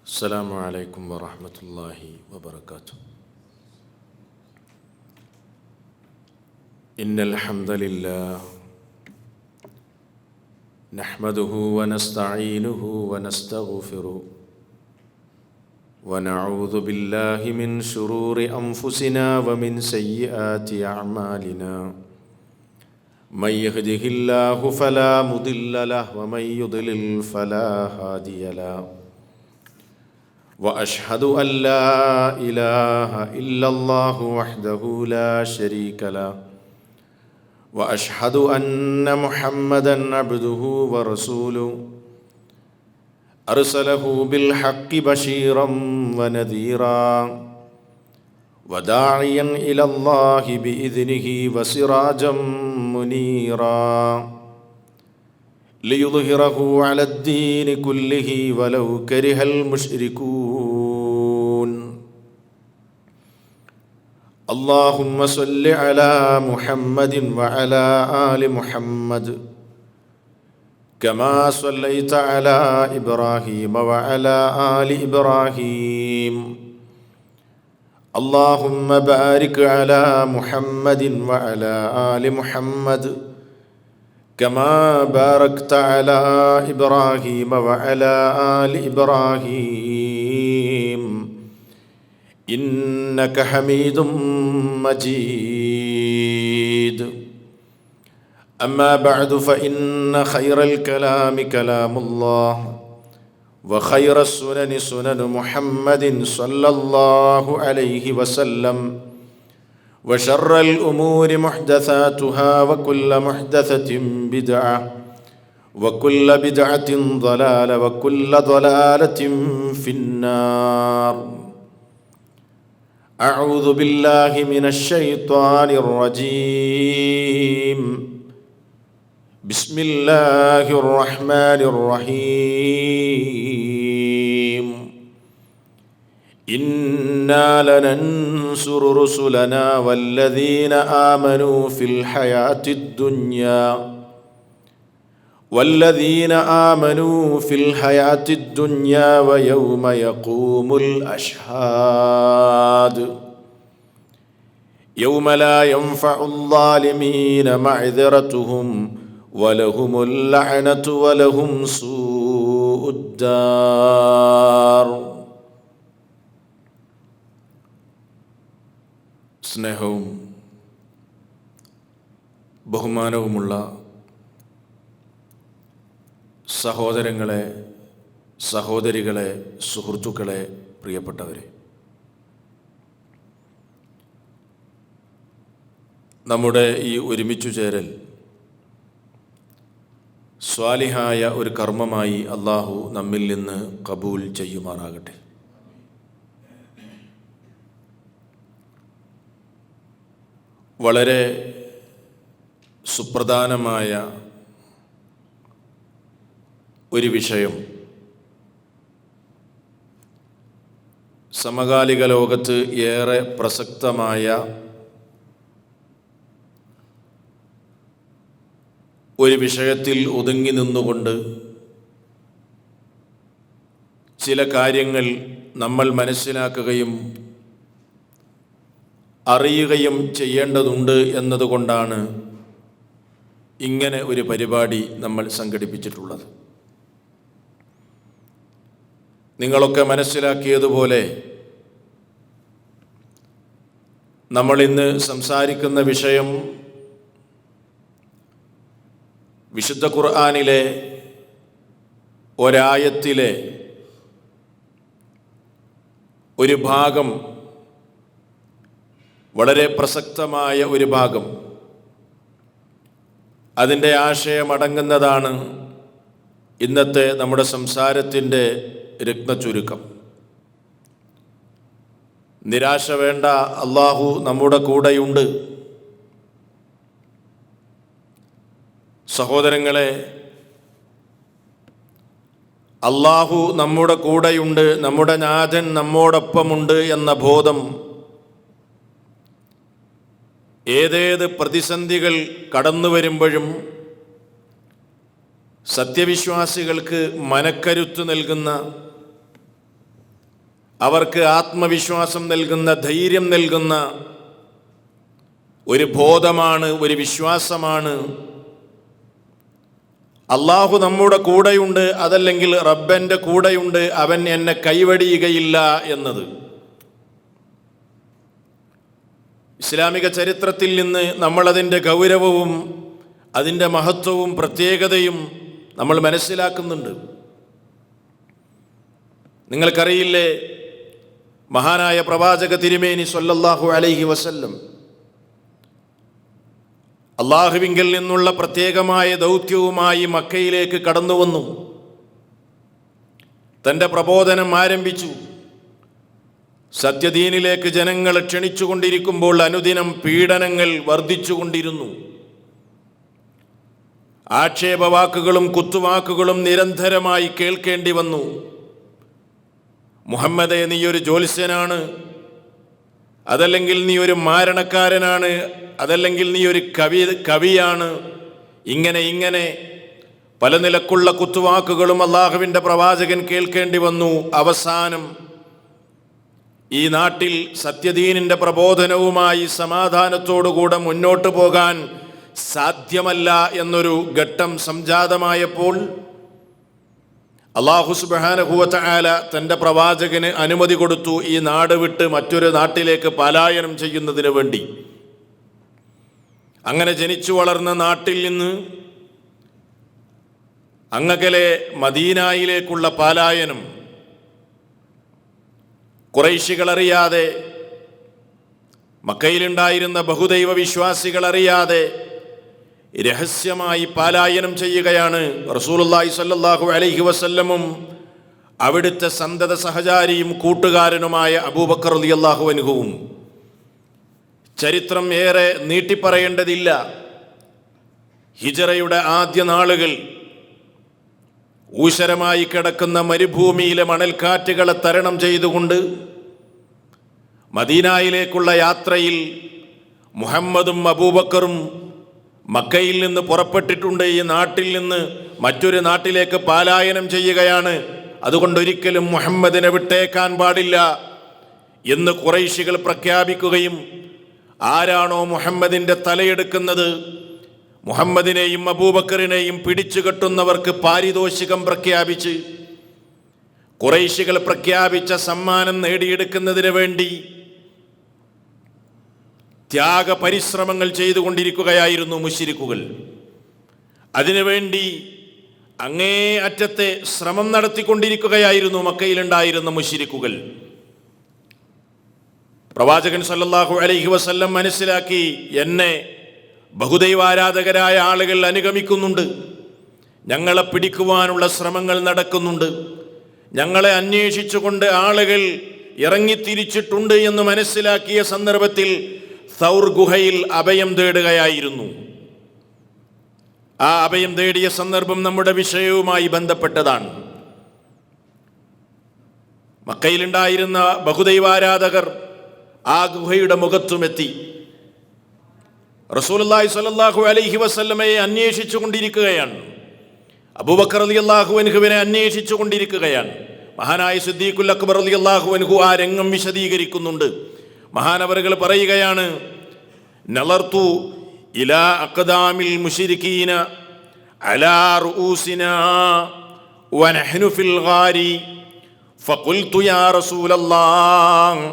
السلام عليكم ورحمة الله وبركاته. إن الحمد لله نحمده ونستعينه ونستغفره ونعوذ بالله من شرور أنفسنا ومن سيئات أعمالنا. من يهده الله فلا مضل له ومن يضلل فلا هادي له. وأشهد أن لا إله إلا الله وحده لا شريك له وأشهد أن محمدًا عبده ورسوله أرسله بالحق بشيرًا ونذيرًا وداعيًا إلى الله بإذنه وسراجًا منيرًا ليظهره على الدين كله ولو كره المشركون. اللهم صل على محمد وعلى آل محمد كما صليت على إبراهيم وعلى آل إبراهيم. اللهم بارك على محمد وعلى آل محمد كما باركت على إبراهيم وعلى آل إبراهيم إنك حميد مجيد. أما بعد فإن خير الكلام كلام الله وخير السنن سنن محمد صلى الله عليه وسلم وشر الأمور محدثاتها وكل محدثة بدعة وكل بدعة ضلالة وكل ضلالة في النار. أعوذ بالله من الشيطان الرجيم. بسم الله الرحمن الرحيم. إنا لننصر رسلنا والذين آمنوا في الحياة الدنيا ويوم يقوم الأشهاد يوم لا ينفع الظالمين معذرتهم ولهم اللعنة ولهم سوء الدار. സ്നേഹവും ബഹുമാനവുമുള്ള സഹോദരങ്ങളെ, സഹോദരികളെ, സുഹൃത്തുക്കളെ, പ്രിയപ്പെട്ടവരെ, നമ്മുടെ ഈ ഒരുമിച്ചു ചേരൽ സ്വാലിഹായ ഒരു കർമ്മമായി അള്ളാഹു നമ്മിൽ നിന്ന് കബൂൽ ചെയ്യുമാറാകട്ടെ. വളരെ സുപ്രധാനമായ ഒരു വിഷയം സമകാലിക ലോകത്ത് ഏറെ പ്രസക്തമായ ഒരു വിഷയത്തിൽ ഒതുങ്ങി നിന്നുകൊണ്ട് ചില കാര്യങ്ങൾ നമ്മൾ മനസ്സിലാക്കുകയും അറിയുകയും ചെയ്യേണ്ടതുണ്ട് എന്നതുകൊണ്ടാണ് ഇങ്ങനെ ഒരു പരിപാടി നമ്മൾ സംഘടിപ്പിച്ചിട്ടുള്ളത്. നിങ്ങളൊക്കെ മനസ്സിലാക്കിയതുപോലെ നമ്മൾ ഇന്ന് സംസാരിക്കുന്ന വിഷയം വിശുദ്ധ ഖുർആനിലെ ഒരായത്തിലെ ഒരു ഭാഗം, വളരെ പ്രസക്തമായ ഒരു ഭാഗം, അതിൻ്റെ ആശയമടങ്ങുന്നതാണ് ഇന്നത്തെ നമ്മുടെ സംസാരത്തിൻ്റെ രത്നചുരുക്കം. നിരാശ വേണ്ട, അള്ളാഹു നമ്മുടെ കൂടെയുണ്ട്. സഹോദരങ്ങളെ, അള്ളാഹു നമ്മുടെ കൂടെയുണ്ട്, നമ്മുടെ നാഥൻ നമ്മോടൊപ്പമുണ്ട് എന്ന ബോധം ഏതേത് പ്രതിസന്ധികൾ കടന്നു വരുമ്പോഴും സത്യവിശ്വാസികൾക്ക് മനക്കരുത്ത് നൽകുന്ന അവർക്ക് ആത്മവിശ്വാസം നൽകുന്ന, ധൈര്യം നൽകുന്ന ഒരു ബോധമാണ്, ഒരു വിശ്വാസമാണ് അള്ളാഹു നമ്മുടെ കൂടെയുണ്ട്, അതല്ലെങ്കിൽ റബ്ബൻ്റെ കൂടെയുണ്ട്, അവൻ എന്നെ കൈവടിയുകയില്ല എന്നത്. ഇസ്ലാമിക ചരിത്രത്തിൽ നിന്ന് നമ്മളതിൻ്റെ ഗൗരവവും അതിൻ്റെ മഹത്വവും പ്രത്യേകതയും നമ്മൾ മനസ്സിലാക്കുന്നുണ്ട്. നിങ്ങൾക്കറിയില്ലേ, മഹാനായ പ്രവാചക തിരുമേനി സ്വല്ലല്ലാഹു അലൈഹി വസല്ലം അള്ളാഹുവിങ്കിൽ നിന്നുള്ള പ്രത്യേകമായ ദൗത്യവുമായി മക്കയിലേക്ക് കടന്നു വന്നു. തൻ്റെ പ്രബോധനം ആരംഭിച്ചു. സത്യദീനിലേക്ക് ജനങ്ങളെ ക്ഷണിച്ചുകൊണ്ടിരിക്കുമ്പോൾ അനുദിനം പീഡനങ്ങൾ വർദ്ധിച്ചുകൊണ്ടിരുന്നു. ആക്ഷേപവാക്കുകളും കുത്തുവാക്കുകളും നിരന്തരമായി കേൾക്കേണ്ടി വന്നു. മുഹമ്മദേ, നീ ഒരു ജ്യോത്സ്യനാണ്, അതല്ലെങ്കിൽ നീ ഒരു മാരണക്കാരനാണ്, അതല്ലെങ്കിൽ നീ ഒരു കവിയാണ്. ഇങ്ങനെ പല നിലക്കുള്ള കുത്തുവാക്കുകളും അള്ളാഹുവിൻ്റെ പ്രവാചകൻ കേൾക്കേണ്ടി വന്നു. അവസാനം ഈ നാട്ടിൽ സത്യദീനിൻ്റെ പ്രബോധനവുമായി സമാധാനത്തോടുകൂടെ മുന്നോട്ട് പോകാൻ സാധ്യമല്ല എന്നൊരു ഘട്ടം സംജാതമായപ്പോൾ അല്ലാഹു സുബ്ഹാനഹു വ തആല തൻ്റെ പ്രവാചകന് അനുമതി കൊടുത്തു ഈ നാട് വിട്ട് മറ്റൊരു നാട്ടിലേക്ക് പലായനം ചെയ്യുന്നതിന് വേണ്ടി. അങ്ങനെ ജനിച്ചു വളർന്ന നാട്ടിൽ നിന്ന് അങ്ങകലെ മദീനായിലേക്കുള്ള പലായനം ഖുറൈശികളറിയാതെ, മക്കയിലുണ്ടായിരുന്ന ബഹുദൈവ വിശ്വാസികളറിയാതെ രഹസ്യമായി പലായനം ചെയ്യുകയാണ് റസൂലുള്ളാഹി സ്വല്ലല്ലാഹു അലൈഹി വസല്ലമും അവിടുത്തെ സന്തത സഹചാരിയും കൂട്ടുകാരനുമായ അബൂബക്കർ റളിയല്ലാഹു അൻഹുവും. ചരിത്രം ഏറെ നീട്ടിപ്പറയേണ്ടതില്ല. ഹിജറയുടെ ആദ്യ നാളുകൾ ഊഷരമായി കിടക്കുന്ന മരുഭൂമിയിലെ മണൽക്കാറ്റുകളെ തരണം ചെയ്തുകൊണ്ട് മദീനായിലേക്കുള്ള യാത്രയിൽ മുഹമ്മദും അബൂബക്കറും മക്കയിൽ നിന്ന് പുറപ്പെട്ടിട്ടുണ്ട്. ഈ നാട്ടിൽ നിന്ന് മറ്റൊരു നാട്ടിലേക്ക് പലായനം ചെയ്യുകയാണ്. അതുകൊണ്ടൊരിക്കലും മുഹമ്മദിനെ വിട്ടേക്കാൻ പാടില്ല എന്ന് ഖുറൈശികൾ പ്രഖ്യാപിക്കുകയും ആരാണോ മുഹമ്മദിൻ്റെ തലയെടുക്കുന്നത്, മുഹമ്മദിനെയും അബൂബക്കറിനെയും പിടിച്ചു കെട്ടുന്നവർക്ക് പാരിതോഷികം പ്രഖ്യാപിച്ച് ഖുറൈശികൾ പ്രഖ്യാപിച്ച സമ്മാനം നേടിയെടുക്കുന്നതിന് വേണ്ടി ത്യാഗ പരിശ്രമങ്ങൾ ചെയ്തുകൊണ്ടിരിക്കുകയായിരുന്നു മുശ്രിക്കുകൾ. അതിനുവേണ്ടി അങ്ങേ അറ്റത്തെ ശ്രമം നടത്തിക്കൊണ്ടിരിക്കുകയായിരുന്നു മക്കയിലുണ്ടായിരുന്ന മുശ്രിക്കുകൾ. പ്രവാചകൻ സല്ലല്ലാഹു അലൈഹി വസല്ലം മനസ്സിലാക്കി, എന്നെ ബഹുദൈവാരാധകരായ ആളുകൾ അനുഗമിക്കുന്നുണ്ട്, ഞങ്ങളെ പിടിക്കുവാനുള്ള ശ്രമങ്ങൾ നടക്കുന്നുണ്ട്, ഞങ്ങളെ അന്വേഷിച്ചുകൊണ്ട് ആളുകൾ ഇറങ്ങിത്തിരിച്ചിട്ടുണ്ട് എന്ന് മനസ്സിലാക്കിയ സന്ദർഭത്തിൽ സൗർ ഗുഹയിൽ അഭയം തേടുകയായിരുന്നു. ആ അഭയം തേടിയ സന്ദർഭം നമ്മുടെ വിഷയവുമായി ബന്ധപ്പെട്ടതാണ്. മക്കയിലുണ്ടായിരുന്ന ബഹുദൈവാരാധകർ ആ ഗുഹയുടെ മുഖത്തുമെത്തി റസൂലുള്ളാഹി സ്വല്ലല്ലാഹു അലൈഹി വസല്ലമയെ അന്വേഷിച്ചു കൊണ്ടിരിക്കുകയാണ്. അബൂബക്കർ റളിയല്ലാഹു അൻഹുവിനെ അന്വേഷിച്ചു കൊണ്ടിരിക്കുകയാണ്. മഹാനായ സിദ്ദീഖുൽ അക്ബർ റളിയല്ലാഹു അൻഹു ആ രംഗം വിശദീകരിക്കുന്നുണ്ട്. മഹാനവറുകൾ പറയുകയാണ്, നളർത്തു ഇലാ അഖ്ദാമിൽ മുശ്രികീന അലാ റൂസിനാ വനഹ്നു ഫിൽ ഗാരി ഫഖുൽതു യാ റസൂലല്ലാഹ്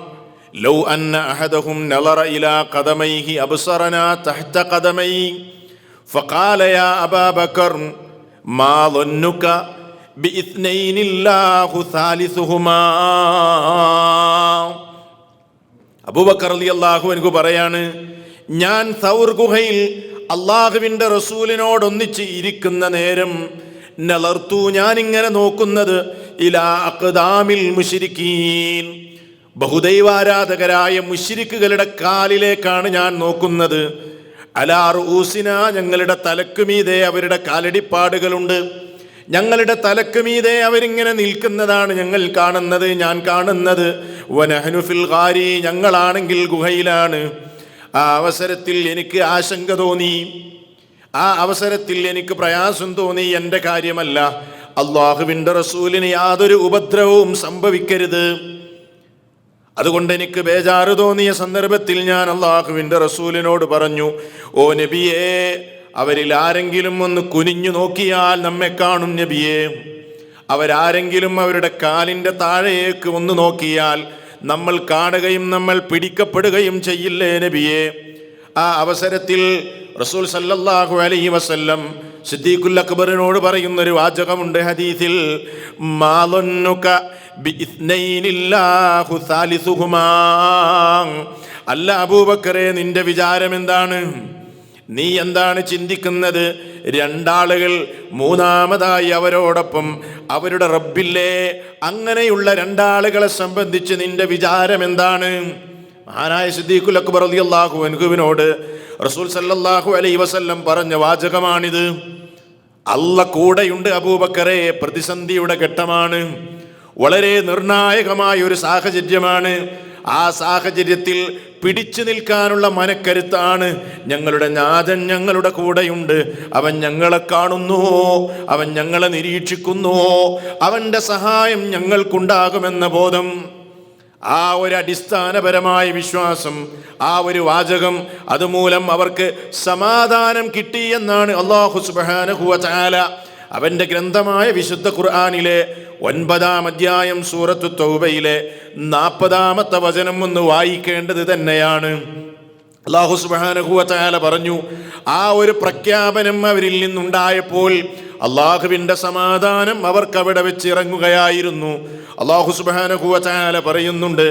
ലൗ അന്ന അഹദഹും നളറ ഇലാ ഖദമൈഹി അബ്സറനാ തഹ്ത ഖദമൈഹി ഫഖാല യാ അബാ ബക്കർ മാ ളന്നുക ബിഇത്നൈനില്ലാഹു സാലിസുഹുമാ. അബൂബക്കർ റളിയല്ലാഹു അൻഹു പറയാണ്, ഞാൻ സൗർ ഗുഹയിൽ അള്ളാഹുവിൻ്റെ റസൂലിനോടൊന്നിച്ച് ഇരിക്കുന്ന നേരം നളർത്തു, ഞാനിങ്ങനെ നോക്കുന്നത് ഇലാ അഖ്ദാമിൽ മുശ്രിക്കീൻ, ബഹുദൈവാരാധകരായ മുശ്രിക്കുകളുടെ കാലിലേക്കാണ് ഞാൻ നോക്കുന്നത്. അലാ റൂസിന, ഞങ്ങളുടെ തലക്കുമീതെ അവരുടെ കാലടിപ്പാടുകളുണ്ട്, ഞങ്ങളുടെ തലക്കുമീതെ അവരിങ്ങനെ നിൽക്കുന്നതാണ് ഞങ്ങൾ കാണുന്നത്, ഞാൻ കാണുന്നത്. വനഹ്നു ഫിൽ ഗാരി, ഞങ്ങളാണെങ്കിൽ ഗുഹയിലാണ്. ആ അവസരത്തിൽ എനിക്ക് ആശങ്ക തോന്നി, ആ അവസരത്തിൽ എനിക്ക് പ്രയാസം തോന്നി. എൻ്റെ കാര്യമല്ല, അള്ളാഹുവിൻ്റെ റസൂലിന് യാതൊരു ഉപദ്രവവും സംഭവിക്കരുത്, അതുകൊണ്ട് എനിക്ക് ബേജാറ് തോന്നിയ സന്ദർഭത്തിൽ ഞാൻ അള്ളാഹുവിൻ്റെ റസൂലിനോട് പറഞ്ഞു, ഓ നബിയേ, അവരിൽ ആരെങ്കിലും ഒന്ന് കുനിഞ്ഞു നോക്കിയാൽ നമ്മെ കാണും നബിയേ. അവരാരെങ്കിലും അവരുടെ കാലിൻ്റെ താഴേക്ക് ഒന്ന് നോക്കിയാൽ നമ്മൾ കാണുകയും നമ്മൾ പിടിക്കപ്പെടുകയും ചെയ്യില്ലേ നബിയേ. ആ അവസരത്തിൽ റസൂൽ സല്ലല്ലാഹു അലൈഹി വസല്ലം സിദ്ദീഖുൽ അക്ബറിനോട് പറയുന്നൊരു വാചകമുണ്ട് ഹദീസിൽ, മാലന്നുക ബിഇത്നൈനില്ലാഹു സാലിസുഹുമാ. അല്ല അബൂബക്കറെ, നിന്റെ വിചാരം എന്താണ്? നീ എന്താണ് ചിന്തിക്കുന്നത്? രണ്ടാളുകൾ മൂന്നാമതായി അവരോടൊപ്പം അവരുടെ റബ്ബില്ലേ? അങ്ങനെയുള്ള രണ്ടാളുകളെ സംബന്ധിച്ച് നിന്റെ വിചാരം എന്താണ്? മഹാനായ സിദ്ദീഖുൽ അക്ബർ റളിയല്ലാഹു അൻഹുവിനോട് റസൂൽ സല്ലല്ലാഹു അലൈഹി വസല്ലം പറഞ്ഞ വാചകമാണിത്. അല്ല കൂടെയുണ്ട് അബൂബക്കറെ. പ്രതിസന്ധിയുടെ ഘട്ടമാണ്, വളരെ നിർണായകമായ ഒരു സാഹചര്യമാണ്. ആ സാഹചര്യത്തിൽ പിടിച്ചു നിൽക്കാനുള്ള മനക്കരുത്താണ്. ഞങ്ങളുടെ നാഥൻ ഞങ്ങളുടെ കൂടെയുണ്ട്. അവൻ ഞങ്ങളെ കാണുന്നു, അവൻ ഞങ്ങളെ നിരീക്ഷിക്കുന്നു, അവൻ്റെ സഹായം ഞങ്ങൾക്കുണ്ടാകുമെന്ന ബോധം, ആ ഒരു അടിസ്ഥാനപരമായ വിശ്വാസം, ആ ഒരു വാചകം, അതുമൂലം അവർക്ക് സമാധാനം കിട്ടി എന്നാണ് അല്ലാഹു സുബ്ഹാനഹു വ തആല അവൻ്റെ ഗ്രന്ഥമായ വിശുദ്ധ ഖുർആനിലെ 9-ാം അധ്യായം സൂറത്തു തൗബയിലെ 40-ാമത്തെ വചനം ഒന്ന് വായിക്കേണ്ടത് തന്നെയാണ്. അല്ലാഹു സുബ്ഹാനഹു വ തആല പറഞ്ഞു, ആ ഒരു പ്രഖ്യാപനം അവരിൽ നിന്നുണ്ടായപ്പോൾ അള്ളാഹുവിൻ്റെ സമാധാനം അവർക്ക് അവിടെ വെച്ച് ഇറങ്ങുകയായിരുന്നു. അല്ലാഹു സുബ്ഹാനഹു വ തആല പറയുന്നുണ്ട്,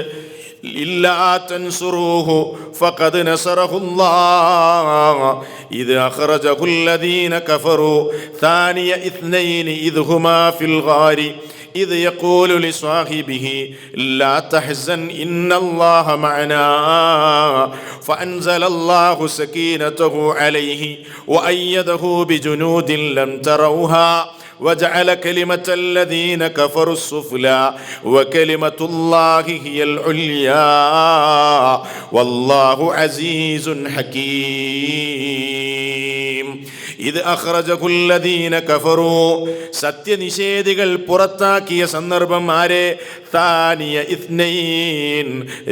ഇല്ലാ തൻസുറൂഹു ഫഖദ് നസറഹുല്ലാഹ് ഇദ് അഖ്റജഹുല്ലദീന കഫറൂ സാനിയ ഇത്നൈനി ഇദ് ഹുമാ ഫിൽ ഗാരി ഇദ് യഖൂലു ലിസ്വാഹിബിഹി ലാ തഹ്സൻ ഇന്നല്ലാഹ മഅനാ ഫഅൻസലല്ലാഹു സകീനതഹു അലൈഹി വഅയ്യദഹു ബിജുനൂദിൻ ലം തറൗഹാ وجعل كلمة الذين كفروا السفلى وكلمة الله هي العليا والله عزيز حكيم إذ أخرجه الذين كفروا സത്യനിഷേധികൾ പുറത്താക്കിയ സന്ദർഭം ആരെ? താനിയ ഇത്നൈൻ,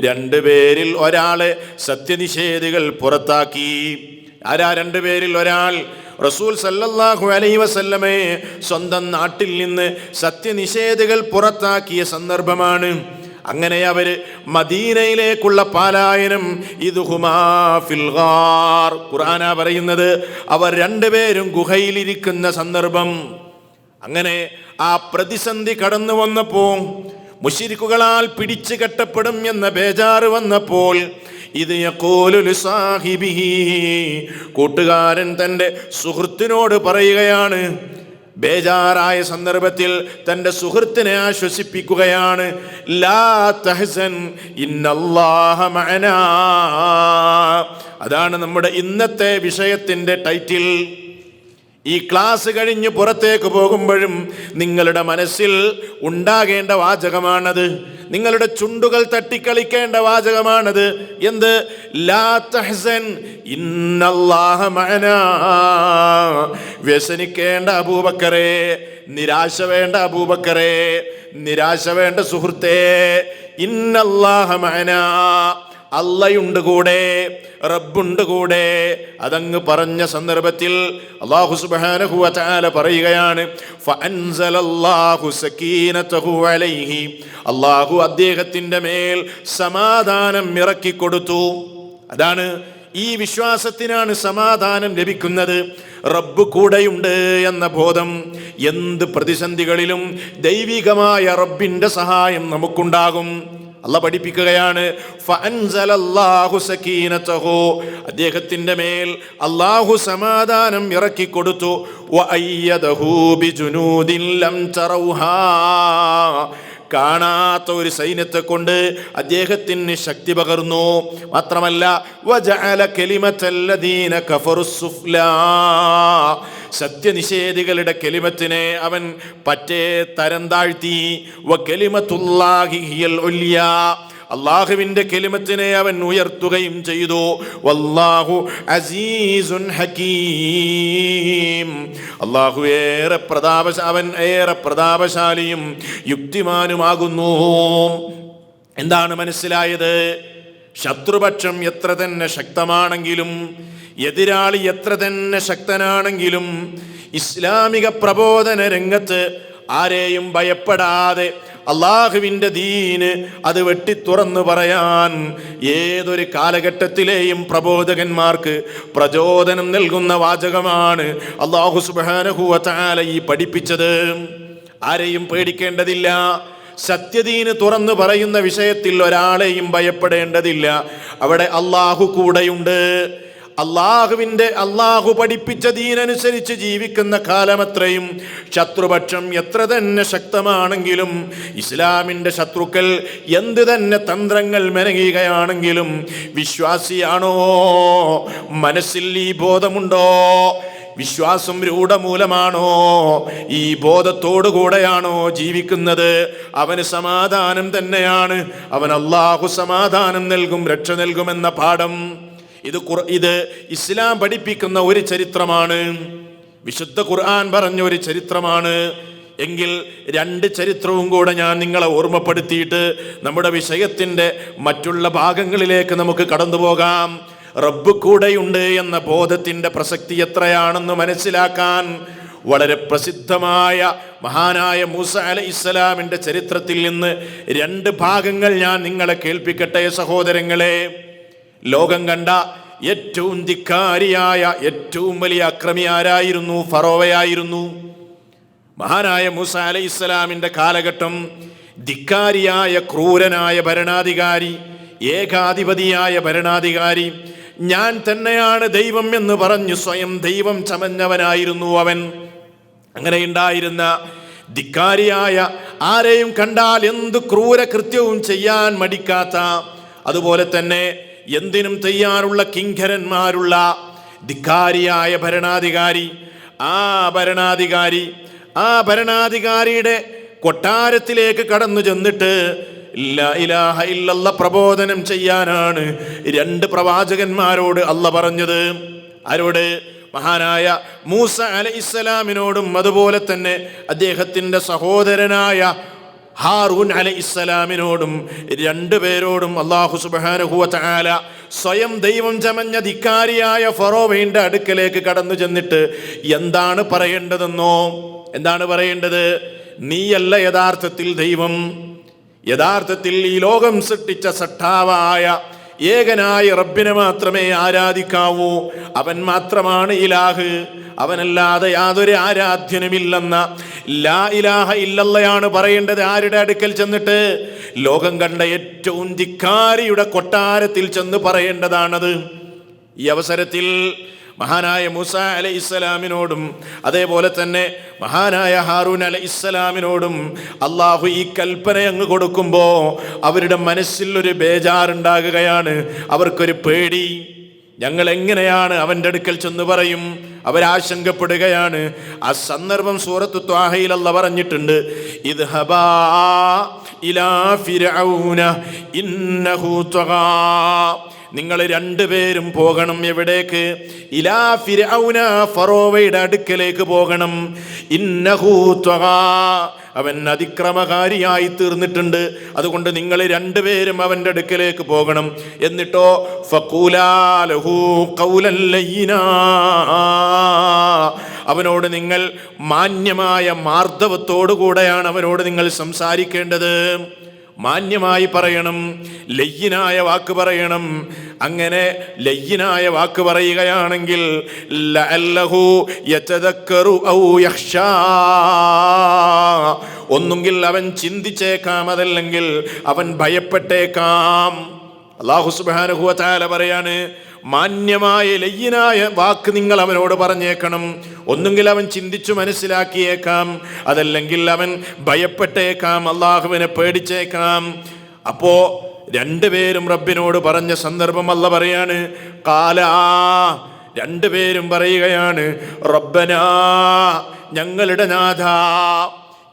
രണ്ടുപേരിൽ ഒരാളെ സത്യനിഷേധികൾ പുറത്താക്കി. ആരാ രണ്ടുപേരിൽ ഒരാൾ? റസൂൽ സല്ലല്ലാഹു അലൈഹി വസല്ലമയെ സ്വന്തം നാട്ടിൽ നിന്ന് സത്യനിഷേധികൾ പുറത്താക്കിയ സന്ദർഭമാണ്. അങ്ങനെ അവര് മദീനയിലേക്കുള്ള പലായനം ഇദ്ഹുമാ ഫിൽ ഗാർ, ഖുർആനാ പറയുന്നത്, അവർ രണ്ടുപേരും ഗുഹയിലിരിക്കുന്ന സന്ദർഭം. അങ്ങനെ ആ പ്രതിസന്ധി കടന്നു വന്നപ്പോൾ, മുശ്രിക്കുകളാൽ പിടിച്ചു കെട്ടപ്പെടും എന്ന ബേജാറ് വന്നപ്പോൾ, ഇത് യഖൂലു ലിസാഹിബിഹി, കൂട്ടുകാരൻ തൻ്റെ സുഹൃത്തിനോട് പറയുകയാണ്. ബേജാറായ സന്ദർഭത്തിൽ തൻ്റെ സുഹൃത്തിനെ ആശ്വസിപ്പിക്കുകയാണ്. ലാ തഹ്സൻ ഇന്നല്ലാഹ മഅനാ. അതാണ് നമ്മുടെ ഇന്നത്തെ വിഷയത്തിൻ്റെ ടൈറ്റിൽ. ഈ ക്ലാസ് കഴിഞ്ഞ് പുറത്തേക്ക് പോകുമ്പോഴും നിങ്ങളുടെ മനസ്സിൽ ഉണ്ടാകേണ്ട വാചകമാണത്. നിങ്ങളുടെ ചുണ്ടുകൾ തട്ടിക്കളിക്കേണ്ട വാചകമാണത്. എന്ത്? ലാ തഹ്സൻ ഇന്നല്ലാഹ മഅനാ. വ്യസനിക്കേണ്ട അബൂബക്കറേ, നിരാശ വേണ്ട അബൂബക്കറേ, നിരാശ വേണ്ട സുഹൃത്തേ. ഇന്നല്ലാഹ മഅനാ, അള്ളയുണ്ട് കൂടെ, റബ്ബുണ്ട് കൂടെ. അതങ്ങ് പറഞ്ഞ സന്ദർഭത്തിൽ അല്ലാഹു സുബ്ഹാനഹു വ തആല പറയുകയാണ്, ഫഅൻസലല്ലാഹു സകീനതഹു അലൈഹി, അല്ലാഹു അദ്ദേഹത്തിൻ്റെ മേൽ സമാധാനം ഇറക്കിക്കൊടുത്തു. അതാണ്, ഈ വിശ്വാസത്തിനാണ് സമാധാനം ലഭിക്കുന്നത്. റബ്ബ് കൂടെയുണ്ട് എന്ന ബോധം. എന്ത് പ്രതിസന്ധികളിലും ദൈവികമായ റബ്ബിൻ്റെ സഹായം നമുക്കുണ്ടാകും. അല്ലാഹ് പഠിപ്പിക്കുകയാണ്, ഫഅൻസലല്ലാഹു സകീനതഹു, അദ്ദേഹത്തിൻ്റെ മേൽ അല്ലാഹു സമാധാനം ഇറക്കിക്കൊടുത്തു. വഅയ്യദഹു ബിജുനൂദിൻ ലം തറൗഹാ, കാണാത്ത ഒരു സൈന്യത്തെ കൊണ്ട് അദ്ദേഹത്തിന് ശക്തി പകർന്നു. മാത്രമല്ല, വജഅല കലിമത്തല്ലദീന കഫറുസ്സുഫ്ലാ, സത്യനിഷേധികളുടെ കലിമത്തിനെ അവൻ പറ്റേ തരം താഴ്ത്തി. വകലിമത്തുല്ലാഹി ഹിയൽ ഉല്യാ, അള്ളാഹുവിൻ്റെ കലിമത്തിനെ അവൻ ഉയർത്തുകയും ചെയ്തു. വല്ലാഹു അസീസുൻ ഹകീം, അള്ളാഹു അവൻ ഏറെ പ്രതാപശാലിയും യുക്തിമാനുമാകുന്നു എന്താണ് മനസ്സിലായത്? ശത്രുപക്ഷം എത്ര തന്നെ ശക്തമാണെങ്കിലും, എതിരാളി എത്ര തന്നെ ശക്തനാണെങ്കിലും, ഇസ്ലാമിക പ്രബോധന രംഗത്ത് ആരെയും ഭയപ്പെടാതെ അള്ളാഹുവിൻ്റെ ദീന് അത് വെട്ടിത്തുറന്ന് പറയാൻ ഏതൊരു കാലഘട്ടത്തിലെയും പ്രബോധകന്മാർക്ക് പ്രചോദനം നൽകുന്ന വാചകമാണ് അല്ലാഹു സുബ്ഹാനഹു വ തആല ഈ പഠിപ്പിച്ചത്. ആരെയും പേടിക്കേണ്ടതില്ല. സത്യദീന് തുറന്നു പറയുന്ന വിഷയത്തിൽ ഒരാളെയും ഭയപ്പെടേണ്ടതില്ല. അവിടെ അള്ളാഹു കൂടെയുണ്ട്. അള്ളാഹു പഠിപ്പിച്ച ദീനനുസരിച്ച് ജീവിക്കുന്ന കാലമത്രയും ശത്രുപക്ഷം എത്ര തന്നെ ശക്തമാണെങ്കിലും, ഇസ്ലാമിൻ്റെ ശത്രുക്കൾ എന്ത് തന്നെ തന്ത്രങ്ങൾ മെനയുകയാണെങ്കിലും, വിശ്വാസിയാണോ? മനസ്സിൽ ഈ ബോധമുണ്ടോ? വിശ്വാസം രൂഢമൂലമാണോ? ഈ ബോധത്തോടുകൂടെയാണോ ജീവിക്കുന്നത്? അവന് സമാധാനം തന്നെയാണ്. അവൻ അള്ളാഹു സമാധാനം നൽകും, രക്ഷ നൽകുമെന്ന പാഠം ഇത് ഇസ്ലാം പഠിപ്പിക്കുന്ന ഒരു ചരിത്രമാണ്. വിശുദ്ധ ഖുർആൻ പറഞ്ഞ ഒരു ചരിത്രമാണ്. എങ്കിൽ രണ്ട് ചരിത്രവും കൂടെ ഞാൻ നിങ്ങളെ ഓർമ്മപ്പെടുത്തിയിട്ട് നമ്മുടെ വിഷയത്തിൻ്റെ മറ്റുള്ള ഭാഗങ്ങളിലേക്ക് നമുക്ക് കടന്നു പോകാം. റബ്ബ് കൂടെയുണ്ട് എന്ന ബോധത്തിൻ്റെ പ്രസക്തി എത്രയാണെന്ന് മനസ്സിലാക്കാൻ വളരെ പ്രസിദ്ധമായ മഹാനായ മൂസ അലൈഹിസ്സലാമിൻ്റെ ചരിത്രത്തിൽ നിന്ന് രണ്ട് ഭാഗങ്ങൾ ഞാൻ നിങ്ങളെ കേൾപ്പിക്കട്ടെ സഹോദരങ്ങളെ. ലോകം കണ്ട ഏറ്റവും ധിക്കാരിയായ ഏറ്റവും വലിയ അക്രമി ആരായിരുന്നു? ഫറോവയായിരുന്നു. മഹാനായ മൂസ അലൈഹിസ്സലാമിൻ്റെ കാലഘട്ടം ധിക്കാരിയായ ക്രൂരനായ ഭരണാധികാരി, ഏകാധിപതിയായ ഭരണാധികാരി, ഞാൻ തന്നെയാണ് ദൈവം എന്ന് പറഞ്ഞു സ്വയം ദൈവം ചമഞ്ഞവനായിരുന്നു അവൻ. അങ്ങനെയുണ്ടായിരുന്ന ധിക്കാരിയായ, ആരെയും കണ്ടാൽ എന്ത് ക്രൂരകൃത്യവും ചെയ്യാൻ മടിക്കാത്ത, അതുപോലെ തന്നെ എന്തിനും തയ്യാറുള്ള കിങ്കരന്മാരുള്ള ധിക്കാരിയായ ഭരണാധികാരി. ആ ഭരണാധികാരിയുടെ കൊട്ടാരത്തിലേക്ക് കടന്നു ചെന്നിട്ട് ലാ ഇലാഹ ഇല്ലല്ലാഹ് പ്രബോധനം ചെയ്യാനാണ് രണ്ട് പ്രവാചകന്മാരോട് അല്ലാഹ് പറഞ്ഞത്. ആരോട്? മഹാനായ മൂസ അലൈഹിസ്സലാമിനോടും അതുപോലെ തന്നെ അദ്ദേഹത്തിൻ്റെ സഹോദരനായ ഹാറൂൻ അലൈഹിസ്സലാമിനോടും. രണ്ടുപേരോടും അല്ലാഹു സുബ്ഹാനഹു വ തആല സ്വയം ദൈവം ചമഞ്ഞ ധിക്കാരിയായ ഫറോവയുടെ അടുക്കലേക്ക് കടന്നു ചെന്നിട്ട് എന്താണ് പറയേണ്ടതെന്നോ? എന്താണ് പറയേണ്ടത്? നീയല്ല യഥാർത്ഥത്തിൽ ദൈവം. യഥാർത്ഥത്തിൽ ഈ ലോകം സൃഷ്ടിച്ച സട്ടാവായ ഏകനായ റബ്ബിനെ മാത്രമേ ആരാധിക്കാവൂ. അവൻ മാത്രമാണ് ഇലാഹ്. അവനല്ലാതെ യാതൊരു ആരാധ്യനുമില്ലെന്ന ലാ ഇലാഹ ഇല്ലല്ലയാണ് പറയേണ്ടത്. ആരുടെ അടുക്കൽ ചെന്നിട്ട്? ലോകം കണ്ട ഏറ്റവും ധിക്കാരിയുടെ കൊട്ടാരത്തിൽ ചെന്ന് പറയേണ്ടതാണത്. ഈ അവസരത്തിൽ മഹാനായ മൂസ അലൈഹിസ്സലാമിനോടും അതേപോലെ തന്നെ മഹാനായ ഹാറൂൻ അലൈഹിസ്സലാമിനോടും അള്ളാഹു ഈ കൽപ്പന അങ്ങ് കൊടുക്കുമ്പോൾ അവരുടെ മനസ്സിൽ ഒരു ബേജാറുണ്ടാകുകയാണ്, അവർക്കൊരു പേടി. ഞങ്ങൾ എങ്ങനെയാണ് അവൻ്റെ അടുക്കൽ ചെന്ന് പറയും? അവരാശങ്കപ്പെടുകയാണ്. ആ സന്ദർഭം സൂറത്തു ത്വാഹയിൽ അല്ലാഹ് പറഞ്ഞിട്ടുണ്ട്, ഇദ്ഹബാ ഇലാ ഫിർഔന ഇന്നഹു തഗാ. നിങ്ങൾ രണ്ടുപേരും പോകണം. എവിടേക്ക്? ഇലാ ഫിർഔന, ഫറോവയുടെ അടുക്കലേക്ക് പോകണം. ഇന്നഹു തഗാ, അവൻ അതിക്രമകാരിയായി തീർന്നിട്ടുണ്ട്. അതുകൊണ്ട് നിങ്ങൾ രണ്ടുപേരും അവൻ്റെ അടുക്കലേക്ക് പോകണം. എന്നിട്ടോ ഫഖൂലാ ലഹു ഖൗലൻ ലയ്യിനാ, അവനോട് നിങ്ങൾ മാന്യമായ മാർദ്ദവത്തോടു കൂടെയാണ് അവനോട് നിങ്ങൾ സംസാരിക്കേണ്ടത്. മാന്യമായി പറയണം, ലയ്യിനായ വാക്ക് പറയണം. അങ്ങനെ ലയ്യിനായ വാക്ക് പറയുകയാണെങ്കിൽ ലഅല്ലഹു യതദക്കറു ഔ യഖ്ശാ, ഒന്നുകിൽ അവൻ ചിന്തിച്ചേക്കാം, അതല്ലെങ്കിൽ അവൻ ഭയപ്പെട്ടേക്കാം. അല്ലാഹു സുബ്ഹാനഹു വ തആല പറയാണ്, മാന്യമായ ലയ്യിനായ വാക്ക് നിങ്ങൾ അവനോട് പറഞ്ഞേക്കണം. ഒന്നുകിൽ അവൻ ചിന്തിച്ചു മനസ്സിലാക്കിയേക്കാം, അതല്ലെങ്കിൽ അവൻ ഭയപ്പെട്ടേക്കാം, അള്ളാഹുവിനെ പേടിച്ചേക്കാം. അപ്പോ രണ്ടുപേരും റബ്ബിനോട് പറഞ്ഞ സന്ദർഭം അല്ലാഹ് പറയാണ്, ഖാലാ, രണ്ടുപേരും പറയുകയാണ്, റബ്ബനാ, ഞങ്ങളുടെ നാഥാ,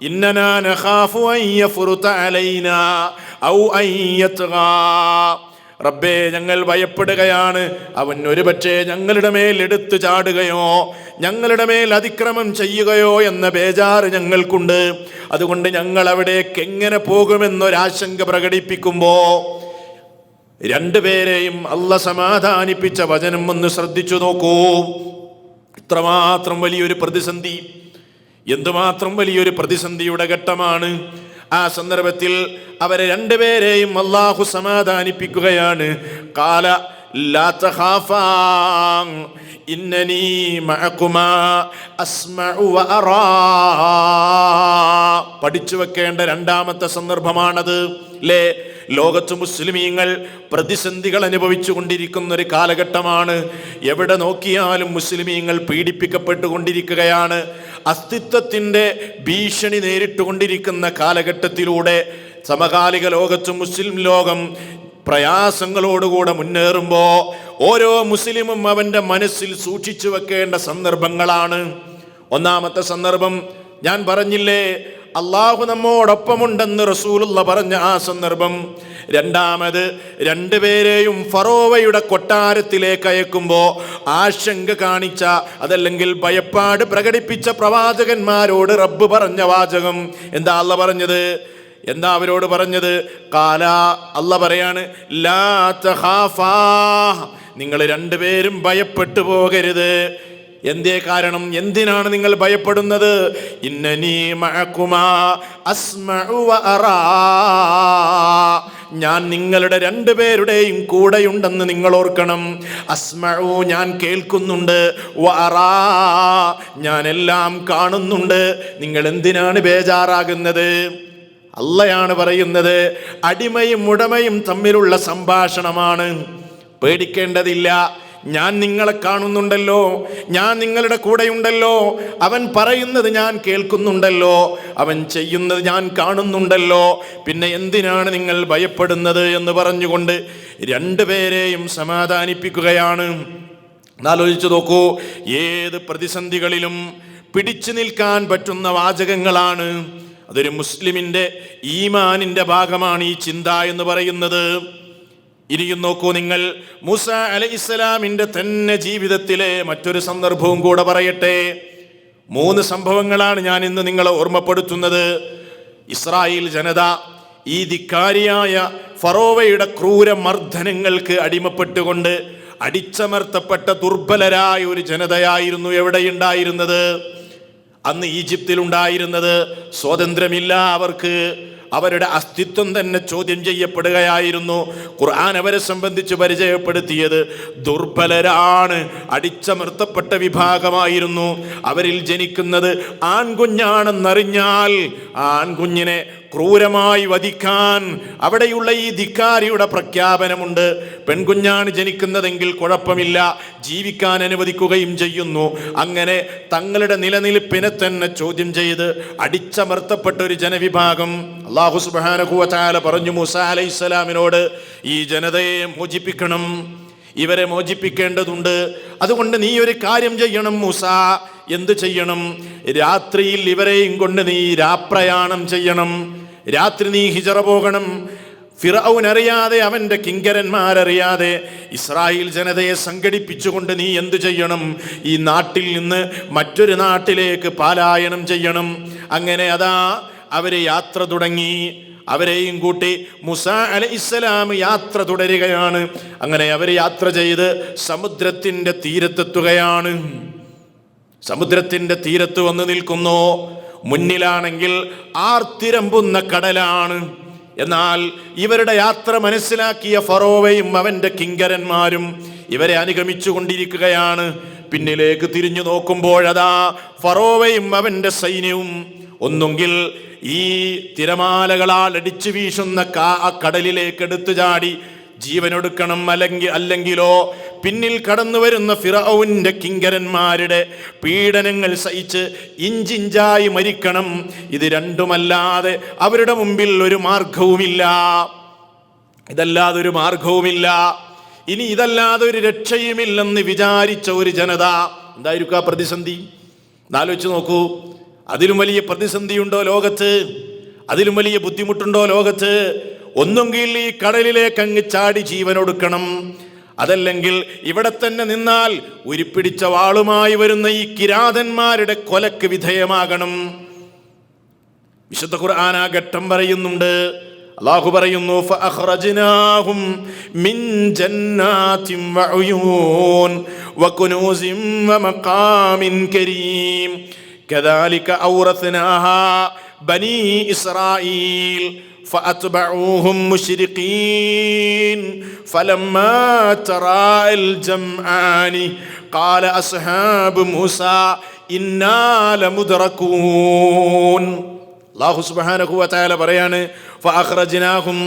ഇന്നനാ നഖാഫു അൻ യഫ്റുത അലൈനാ ഔ അൻ യത്ഗാ. റബ്ബേ, ഞങ്ങൾ ഭയപ്പെടുകയാണ്, അവൻ ഒരുപക്ഷെ ഞങ്ങളുടെ മേൽ എടുത്തു ചാടുകയോ ഞങ്ങളുടെ മേൽ അതിക്രമം ചെയ്യുകയോ എന്ന ബേജാറ് ഞങ്ങൾക്കുണ്ട്. അതുകൊണ്ട് ഞങ്ങൾ അവിടേക്ക് എങ്ങനെ പോകുമെന്നൊരാശങ്ക പ്രകടിപ്പിക്കുമ്പോ രണ്ടുപേരെയും അല്ലാഹ് സമാധാനിപ്പിച്ച വചനം ഒന്ന് ശ്രദ്ധിച്ചു നോക്കൂ. ഇത്രമാത്രം വലിയൊരു പ്രതിസന്ധി, എന്തുമാത്രം വലിയൊരു പ്രതിസന്ധിയുടെ ഘട്ടമാണ്. ആ സന്ദർഭത്തിൽ അവരെ രണ്ടുപേരെയും അല്ലാഹു സമാധാനിപ്പിക്കുകയാണ്. ഖാല ലാ തഖാഫാ ഇന്നനീ മഅകുമാ അസ്മഉ വ അറാ. പഠിച്ചു വെക്കേണ്ട രണ്ടാമത്തെ സന്ദർഭമാണത് അല്ലേ? ലോകത്ത് മുസ്ലിമീങ്ങൾ പ്രതിസന്ധികൾ അനുഭവിച്ചു കൊണ്ടിരിക്കുന്ന ഒരു കാലഘട്ടമാണ്. എവിടെ നോക്കിയാലും മുസ്ലിമീങ്ങൾ പീഡിപ്പിക്കപ്പെട്ടുകൊണ്ടിരിക്കുകയാണ്. അസ്തിത്വത്തിൻ്റെ ഭീഷണി നേരിട്ടുകൊണ്ടിരിക്കുന്ന കാലഘട്ടത്തിലൂടെ സമകാലിക ലോകത്ത് മുസ്ലിം ലോകം പ്രയാസങ്ങളോടുകൂടെ മുന്നേറുമ്പോൾ ഓരോ മുസ്ലിമും അവൻ്റെ മനസ്സിൽ സൂക്ഷിച്ചു വെക്കേണ്ട സന്ദർഭങ്ങളാണ്. ഒന്നാമത്തെ സന്ദർഭം ഞാൻ പറഞ്ഞില്ലേ, അള്ളാഹു നമ്മോടൊപ്പമുണ്ടെന്ന് റസൂലുള്ള പറഞ്ഞ ആ സന്ദർഭം. രണ്ടാമത്, രണ്ടുപേരെയും ഫറോവയുടെ കൊട്ടാരത്തിലേക്ക് അയക്കുമ്പോൾ ആശങ്ക കാണിച്ച, അതല്ലെങ്കിൽ ഭയപ്പാട് പ്രകടിപ്പിച്ച പ്രവാചകന്മാരോട് റബ്ബ് പറഞ്ഞ വാചകം എന്താ? അള്ളാഹ് പറഞ്ഞത് എന്താ? അവരോട് പറഞ്ഞത് ഖാല, അള്ളാഹ് പറയാണ്, ലാ തഖാഫാ, നിങ്ങൾ രണ്ടുപേരും ഭയപ്പെട്ടു പോകരുത്. എന്തേ കാരണം? എന്തിനാണ് നിങ്ങൾ ഭയപ്പെടുന്നത്? ഇന്നനീ മഅകുമാ അസ്മഉ വ അറാ, ഞാൻ നിങ്ങളുടെ രണ്ടുപേരുടെയും കൂടെയുണ്ടെന്ന് നിങ്ങൾ ഓർക്കണം. അസ്മഉ, ഞാൻ കേൾക്കുന്നുണ്ട്. വ അറാ, ഞാൻ എല്ലാം കാണുന്നുണ്ട്. നിങ്ങൾ എന്തിനാണ് ബേജാറാകുന്നത്? അള്ളയാണ് പറയുന്നത്. അടിമയും ഉടമയും തമ്മിലുള്ള സംഭാഷണമാണ്. പേടിക്കേണ്ടതില്ല. ഞാൻ നിങ്ങളെ കാണുന്നുണ്ടല്ലോ, ഞാൻ നിങ്ങളുടെ കൂടെയുണ്ടല്ലോ, അവൻ പറയുന്നത് ഞാൻ കേൾക്കുന്നുണ്ടല്ലോ, അവൻ ചെയ്യുന്നത് ഞാൻ കാണുന്നുണ്ടല്ലോ, പിന്നെ എന്തിനാണ് നിങ്ങൾ ഭയപ്പെടുന്നത് എന്ന് പറഞ്ഞുകൊണ്ട് രണ്ടുപേരെയും സമാധാനിപ്പിക്കുകയാണ്. ആലോചിച്ചു നോക്കൂ, ഏത് പ്രതിസന്ധികളിലും പിടിച്ചു നിൽക്കാൻ പറ്റുന്ന വാചകങ്ങളാണ്. അതൊരു മുസ്ലിമിൻ്റെ ഈമാനിൻ്റെ ഭാഗമാണ് ഈ ചിന്ത എന്ന് പറയുന്നത്. ഇനിയും നോക്കൂ നിങ്ങൾ, മൂസ അലൈഹിസ്സലാമിൻ്റെ തന്നെ ജീവിതത്തിലെ മറ്റൊരു സന്ദർഭവും കൂടെ പറയട്ടെ. 3 സംഭവങ്ങളാണ് ഞാൻ ഇന്ന് നിങ്ങളെ ഓർമ്മപ്പെടുത്തുന്നത്. ഇസ്രായേൽ ജനത ഈ ധിക്കാരിയായ ഫറോവയുടെ ക്രൂര മർദ്ദനങ്ങൾക്ക് അടിമപ്പെട്ടുകൊണ്ട് അടിച്ചമർത്തപ്പെട്ട ദുർബലരായ ഒരു ജനതയായിരുന്നു എവിടെയുണ്ടായിരുന്നത്? അന്ന് ഈജിപ്തിലുണ്ടായിരുന്നത്. സ്വാതന്ത്ര്യമില്ല അവർക്ക്. അവരുടെ അസ്തിത്വം തന്നെ ചോദ്യം ചെയ്യപ്പെടുകയായിരുന്നു. ഖുർആൻ അവരെ സംബന്ധിച്ച് പരിചയപ്പെടുത്തിയത് ദുർബലരാണ്, അടിച്ചമർത്തപ്പെട്ട വിഭാഗമായിരുന്നു. അവരിൽ ജനിക്കുന്നത് ആൺകുഞ്ഞാണെന്നറിഞ്ഞാൽ ആൺകുഞ്ഞിനെ ക്രൂരമായി വധിക്കാൻ അവിടെയുള്ള ഈ ധിക്കാരിയുടെ പ്രഖ്യാപനമുണ്ട്. പെൺകുഞ്ഞാണ് ജനിക്കുന്നതെങ്കിൽ കുഴപ്പമില്ല, ജീവിക്കാൻ അനുവദിക്കുകയും ചെയ്യുന്നു. അങ്ങനെ തങ്ങളുടെ നിലനിൽപ്പിനെ തന്നെ ചോദ്യം ചെയ്ത് അടിച്ചമർത്തപ്പെട്ട ഒരു ജനവിഭാഗം. അല്ലാഹു സുബ്ഹാനഹു വ തആല പറഞ്ഞു മൂസ അലൈഹിസ്സലാമിനോട്, ഈ ജനതയെ മോചിപ്പിക്കണം, ഇവരെ മോചിപ്പിക്കേണ്ടതുണ്ട്. അതുകൊണ്ട് നീ ഒരു കാര്യം ചെയ്യണം മൂസ. എന്ത് ചെയ്യണം? രാത്രിയിൽ ഇവരെയും കൊണ്ട് നീ രാപ്രയാണം ചെയ്യണം. രാത്രി നീ ഹിജറ പോകണം. ഫിർഔൻ അറിയാതെ, അവൻ്റെ കിങ്കരന്മാരറിയാതെ ഇസ്രായേൽ ജനതയെ സംഘടിപ്പിച്ചുകൊണ്ട് നീ എന്തു ചെയ്യണം? ഈ നാട്ടിൽ നിന്ന് മറ്റൊരു നാട്ടിലേക്ക് പലായനം ചെയ്യണം. അങ്ങനെ അതാ അവര് യാത്ര തുടങ്ങി. അവരെയും കൂട്ടി മൂസ അലൈഹിസ്സലാം യാത്ര തുടരുകയാണ്. അങ്ങനെ അവർ യാത്ര ചെയ്ത് സമുദ്രത്തിൻ്റെ തീരത്തെത്തുകയാണ്. സമുദ്രത്തിൻ്റെ തീരത്ത് വന്ന് നിൽക്കുന്നു. മുന്നിലാണെങ്കിൽ ആർത്തിരമ്പുന്ന കടലാണ്. എന്നാൽ ഇവരുടെ യാത്ര മനസ്സിലാക്കിയ ഫറോവയും അവൻ്റെ കിങ്കരന്മാരും ഇവരെ അനുഗമിച്ചു കൊണ്ടിരിക്കുകയാണ്. പിന്നിലേക്ക് തിരിഞ്ഞു നോക്കുമ്പോഴതാ ഫറോവയും അവൻ്റെ സൈന്യവും ഒന്നുകിൽ ഈ തിരമാലകളാൽ അടിച്ചു വീശുന്ന കടലിലേക്ക് എടുത്തു ചാടി ജീവനൊടുക്കണം, അല്ലെങ്കിലോ പിന്നിൽ കടന്നു വരുന്ന ഫിറഔന്റെ കിങ്കരന്മാരുടെ പീഡനങ്ങൾ സഹിച്ച് ഇഞ്ചിഞ്ചായി മരിക്കണം. ഇത് രണ്ടുമല്ലാതെ അവരുടെ മുമ്പിൽ ഒരു മാർഗവുമില്ല. ഇതല്ലാതൊരു മാർഗവുമില്ല. ഇനി ഇതല്ലാതെ ഒരു രക്ഷയുമില്ലെന്ന് വിചാരിച്ച ഒരു ജനത. എന്തായിരിക്കും ആ പ്രതിസന്ധി? ആലോചിച്ച് നോക്കൂ. അതിലും വലിയ പ്രതിസന്ധിയുണ്ടോ ലോകത്ത്? അതിലും വലിയ ബുദ്ധിമുട്ടുണ്ടോ ലോകത്ത്? ഒന്നുകിൽ ഈ കടലിലേക്ക് അങ്ങ് ചാടി ജീവനൊടുക്കണം, അതല്ലെങ്കിൽ ഇവിടെ തന്നെ നിന്നാൽ ഉരുപ്പിടിച്ച വാളുമായി വരുന്ന ഈ കിരാതന്മാരുടെ കൊലക്ക് വിധേയമാകണം. വിശുദ്ധ ഖുർആൻ ആ ഘട്ടം പറയുന്നുണ്ട്. അല്ലാഹു പറയുന്നു, ഫഅഖ്റജ്നാഹും മിൻ ജന്നാതിൻ വഉയൂൻ വകുനൂസിൻ വമഖാമിൻ കരീം കദാലിക ഔറത്നാഹാ ബനീ ഇസ്രായീൽ فأتبعوهم مشرقين فلما تراءى الجمعان قال أصحاب موسى إنا لمدركون. അല്ലാഹു സുബ്ഹാനഹു വ തആല പറയാണ്, ഫഅഖ്റജ്നാഹും,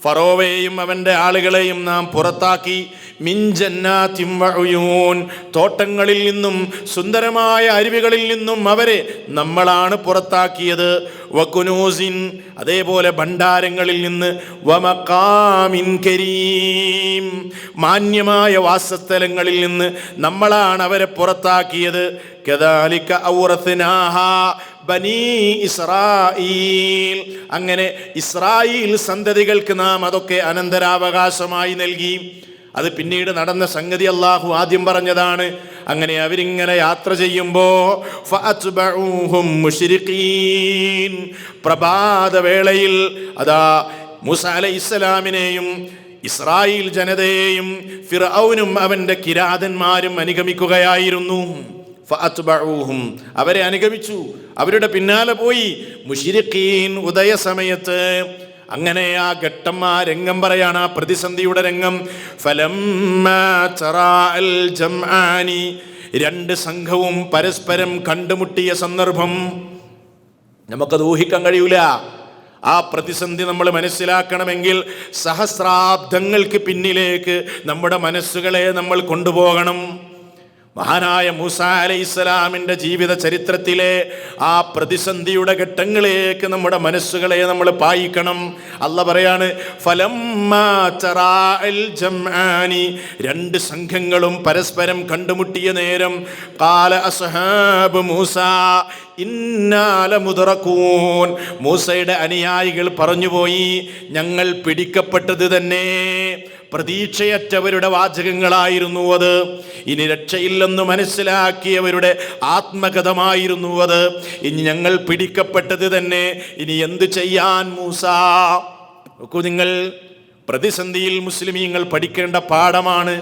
ഫറോവയെയും അവൻ്റെ ആളുകളെയും നാം പുറത്താക്കി, മിൻ ജന്നാതിൻ വഉയൂൻ, തോട്ടങ്ങളിൽ നിന്നും സുന്ദരമായ അരുവികളിൽ നിന്നും അവരെ നമ്മളാണ് പുറത്താക്കിയത്. വകുനൂസിൻ, അതേപോലെ ഭണ്ഡാരങ്ങളിൽ നിന്ന്, വമഖാമിൻ കരീം, മാന്യമായ വാസസ്ഥലങ്ങളിൽ നിന്ന് നമ്മളാണ് അവരെ പുറത്താക്കിയത്. കദാലിക ഔറത്നാഹാ ബനീ ഇസ്രായീൽ, അങ്ങനെ ഇസ്രായേൽ സന്തതികൾക്ക് നാം അതൊക്കെ അനന്തരാവകാശമായി നൽകി. അത് പിന്നീട് നടന്ന സംഗതി അല്ലാഹു ആദ്യം പറഞ്ഞതാണ്. അങ്ങനെ അവരിങ്ങനെ യാത്ര ചെയ്യുമ്പോ ഫഅത്ബഊഹും മുശ്രിഖീൻ, പ്രഭാതവേളയിൽ അതാ മൂസ അലൈഹിസ്സലാമിനെയും ഇസ്രായേൽ ജനതയെയും ഫിർഔനും അവന്റെ കിരാതന്മാരും അനുഗമിക്കുകയായിരുന്നു. ഫഅത്ബഊഹും, അവരെ അനുഗമിച്ചു, അവരുടെ പിന്നാലെ പോയി. മുശ്രിഖീൻ, ഉദയസമയത്ത്. അങ്ങനെ ആ ഘട്ടം, ആ രംഗം പറയാണ്, ആ പ്രതിസന്ധിയുടെ രംഗം. ഫലമ്മാ തറാഅൽ ജംആനി, രണ്ട് സംഘവും പരസ്പരം കണ്ടുമുട്ടിയ സന്ദർഭം നമുക്കത് ഊഹിക്കാൻ കഴിയൂല. ആ പ്രതിസന്ധി നമ്മൾ മനസ്സിലാക്കണമെങ്കിൽ സഹസ്രാബ്ദങ്ങൾക്ക് പിന്നിലേക്ക് നമ്മുടെ മനസ്സുകളെ നമ്മൾ കൊണ്ടുപോകണം. മഹാനായ മൂസ അലൈഹിസ്സലാമിൻ്റെ ജീവിത ചരിത്രത്തിലെ ആ പ്രതിസന്ധിയുടെ ഘട്ടങ്ങളിലേക്ക് നമ്മുടെ മനസ്സുകളെ നമ്മൾ പായിക്കണം. അല്ലാഹ് പറയാണ്, ഫലമ്മാ തറാഅൽ ജംആനി, രണ്ട് സംഘങ്ങളും പരസ്പരം കണ്ടുമുട്ടിയ നേരം, ഖാല അസ്ഹാബു മൂസ ഇന്നാ ലമുദ്റകൂൻ, മൂസയുടെ അനുയായികൾ പറഞ്ഞുപോയി, ഞങ്ങൾ പിടിക്കപ്പെട്ടത് തന്നെ. പ്രതീക്ഷയറ്റവരുടെ വാചകങ്ങളായിരുന്നു അത്. ഇനി രക്ഷയില്ലെന്ന് മനസ്സിലാക്കിയവരുടെ ആത്മകഥമായിരുന്നു അത്. ഇനി ഞങ്ങൾ പിടിക്കപ്പെട്ടത് തന്നെ, ഇനി എന്ത് ചെയ്യാൻ മൂസ? നോക്കൂ നിങ്ങൾ, പ്രതിസന്ധിയിൽ മുസ്ലിമീങ്ങൾ പഠിക്കേണ്ട പാഠമാണ്.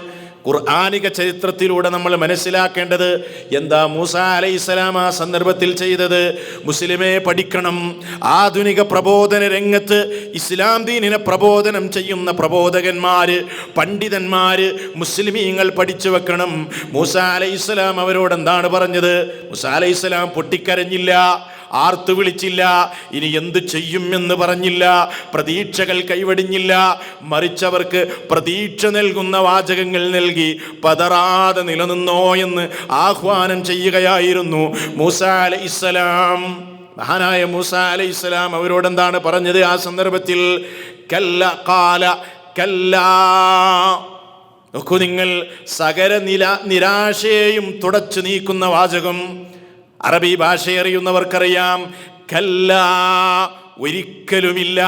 ഖുർആനിക ചരിത്രത്തിലൂടെ നമ്മൾ മനസ്സിലാക്കേണ്ടത് എന്താ മൂസ അലൈഹിസ്സലാം ആ സന്ദർഭത്തിൽ ചെയ്തത്? മുസ്ലിമേ പഠിക്കണം. ആധുനിക പ്രബോധന രംഗത്ത് ഇസ്ലാം ദീനിനെ പ്രബോധനം ചെയ്യുന്ന പ്രബോധകന്മാര്, പണ്ഡിതന്മാര്, മുസ്ലിമീങ്ങൾ പഠിച്ചു വെക്കണം. മൂസ അലൈഹിസ്സലാം അവരോട് എന്താണ് പറഞ്ഞത്? മൂസ അലൈഹിസ്സലാം പൊട്ടിക്കരഞ്ഞില്ല, ആർത്തു വിളിച്ചില്ല, ഇനി എന്ത് ചെയ്യും എന്ന് പറഞ്ഞില്ല, പ്രതീക്ഷകൾ കൈവടിഞ്ഞില്ല. മറിച്ചവർക്ക് പ്രതീക്ഷ നൽകുന്ന വാചകങ്ങൾ നൽകി പതറാതെ നിലനിന്നോ എന്ന് ആഹ്വാനം ചെയ്യുകയായിരുന്നു മൂസ അലൈഹിസ്സലാം. മഹാനായ മൂസ അലൈഹിസ്സലാം അവരോട് എന്താണ് പറഞ്ഞത് ആ സന്ദർഭത്തിൽ? കല്ല ഖാല കല്ലാ. നോക്കൂ നിങ്ങൾ, സകല നിരാശയെയും തുടച്ചു നീക്കുന്ന വാചകം. അറബി ഭാഷ അറിയുന്നവർക്കറിയാം. കല്ലാ, ഒരിക്കലുമില്ല.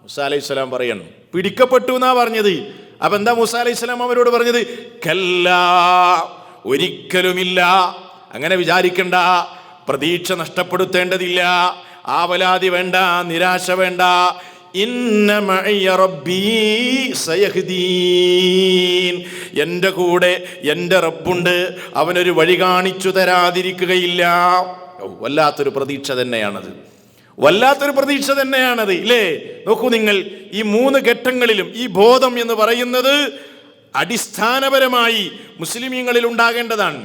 മൂസ അലൈഹിസ്സലാം പറയണം, പിടിക്കപ്പെട്ടു എന്നാ പറഞ്ഞത്. അപ്പൊ എന്താ മൂസ അലൈഹിസ്സലാം അവരോട് പറഞ്ഞത്? കല്ലാ, ഒരിക്കലുമില്ല. അങ്ങനെ വിചാരിക്കണ്ട, പ്രതീക്ഷ നഷ്ടപ്പെടുത്തേണ്ടതില്ല, ആവലാതി വേണ്ട, നിരാശ വേണ്ട. ഇന്ന മഅയ റബ്ബീ സയഹ്ദീൻ, എൻ്റെ കൂടെ എൻ്റെ റബ്ബുണ്ട്, അവനൊരു വഴി കാണിച്ചു തരാതിരിക്കുകയില്ല. വല്ലാത്തൊരു പ്രതീക്ഷ തന്നെയാണത്, വല്ലാത്തൊരു പ്രതീക്ഷ തന്നെയാണത്, ഇല്ലേ? നോക്കൂ നിങ്ങൾ, ഈ മൂന്ന് ഘട്ടങ്ങളിലും ഈ ബോധം എന്ന് പറയുന്നത് അടിസ്ഥാനപരമായി മുസ്ലിമീങ്ങളിൽ ഉണ്ടാകേണ്ടതാണ്.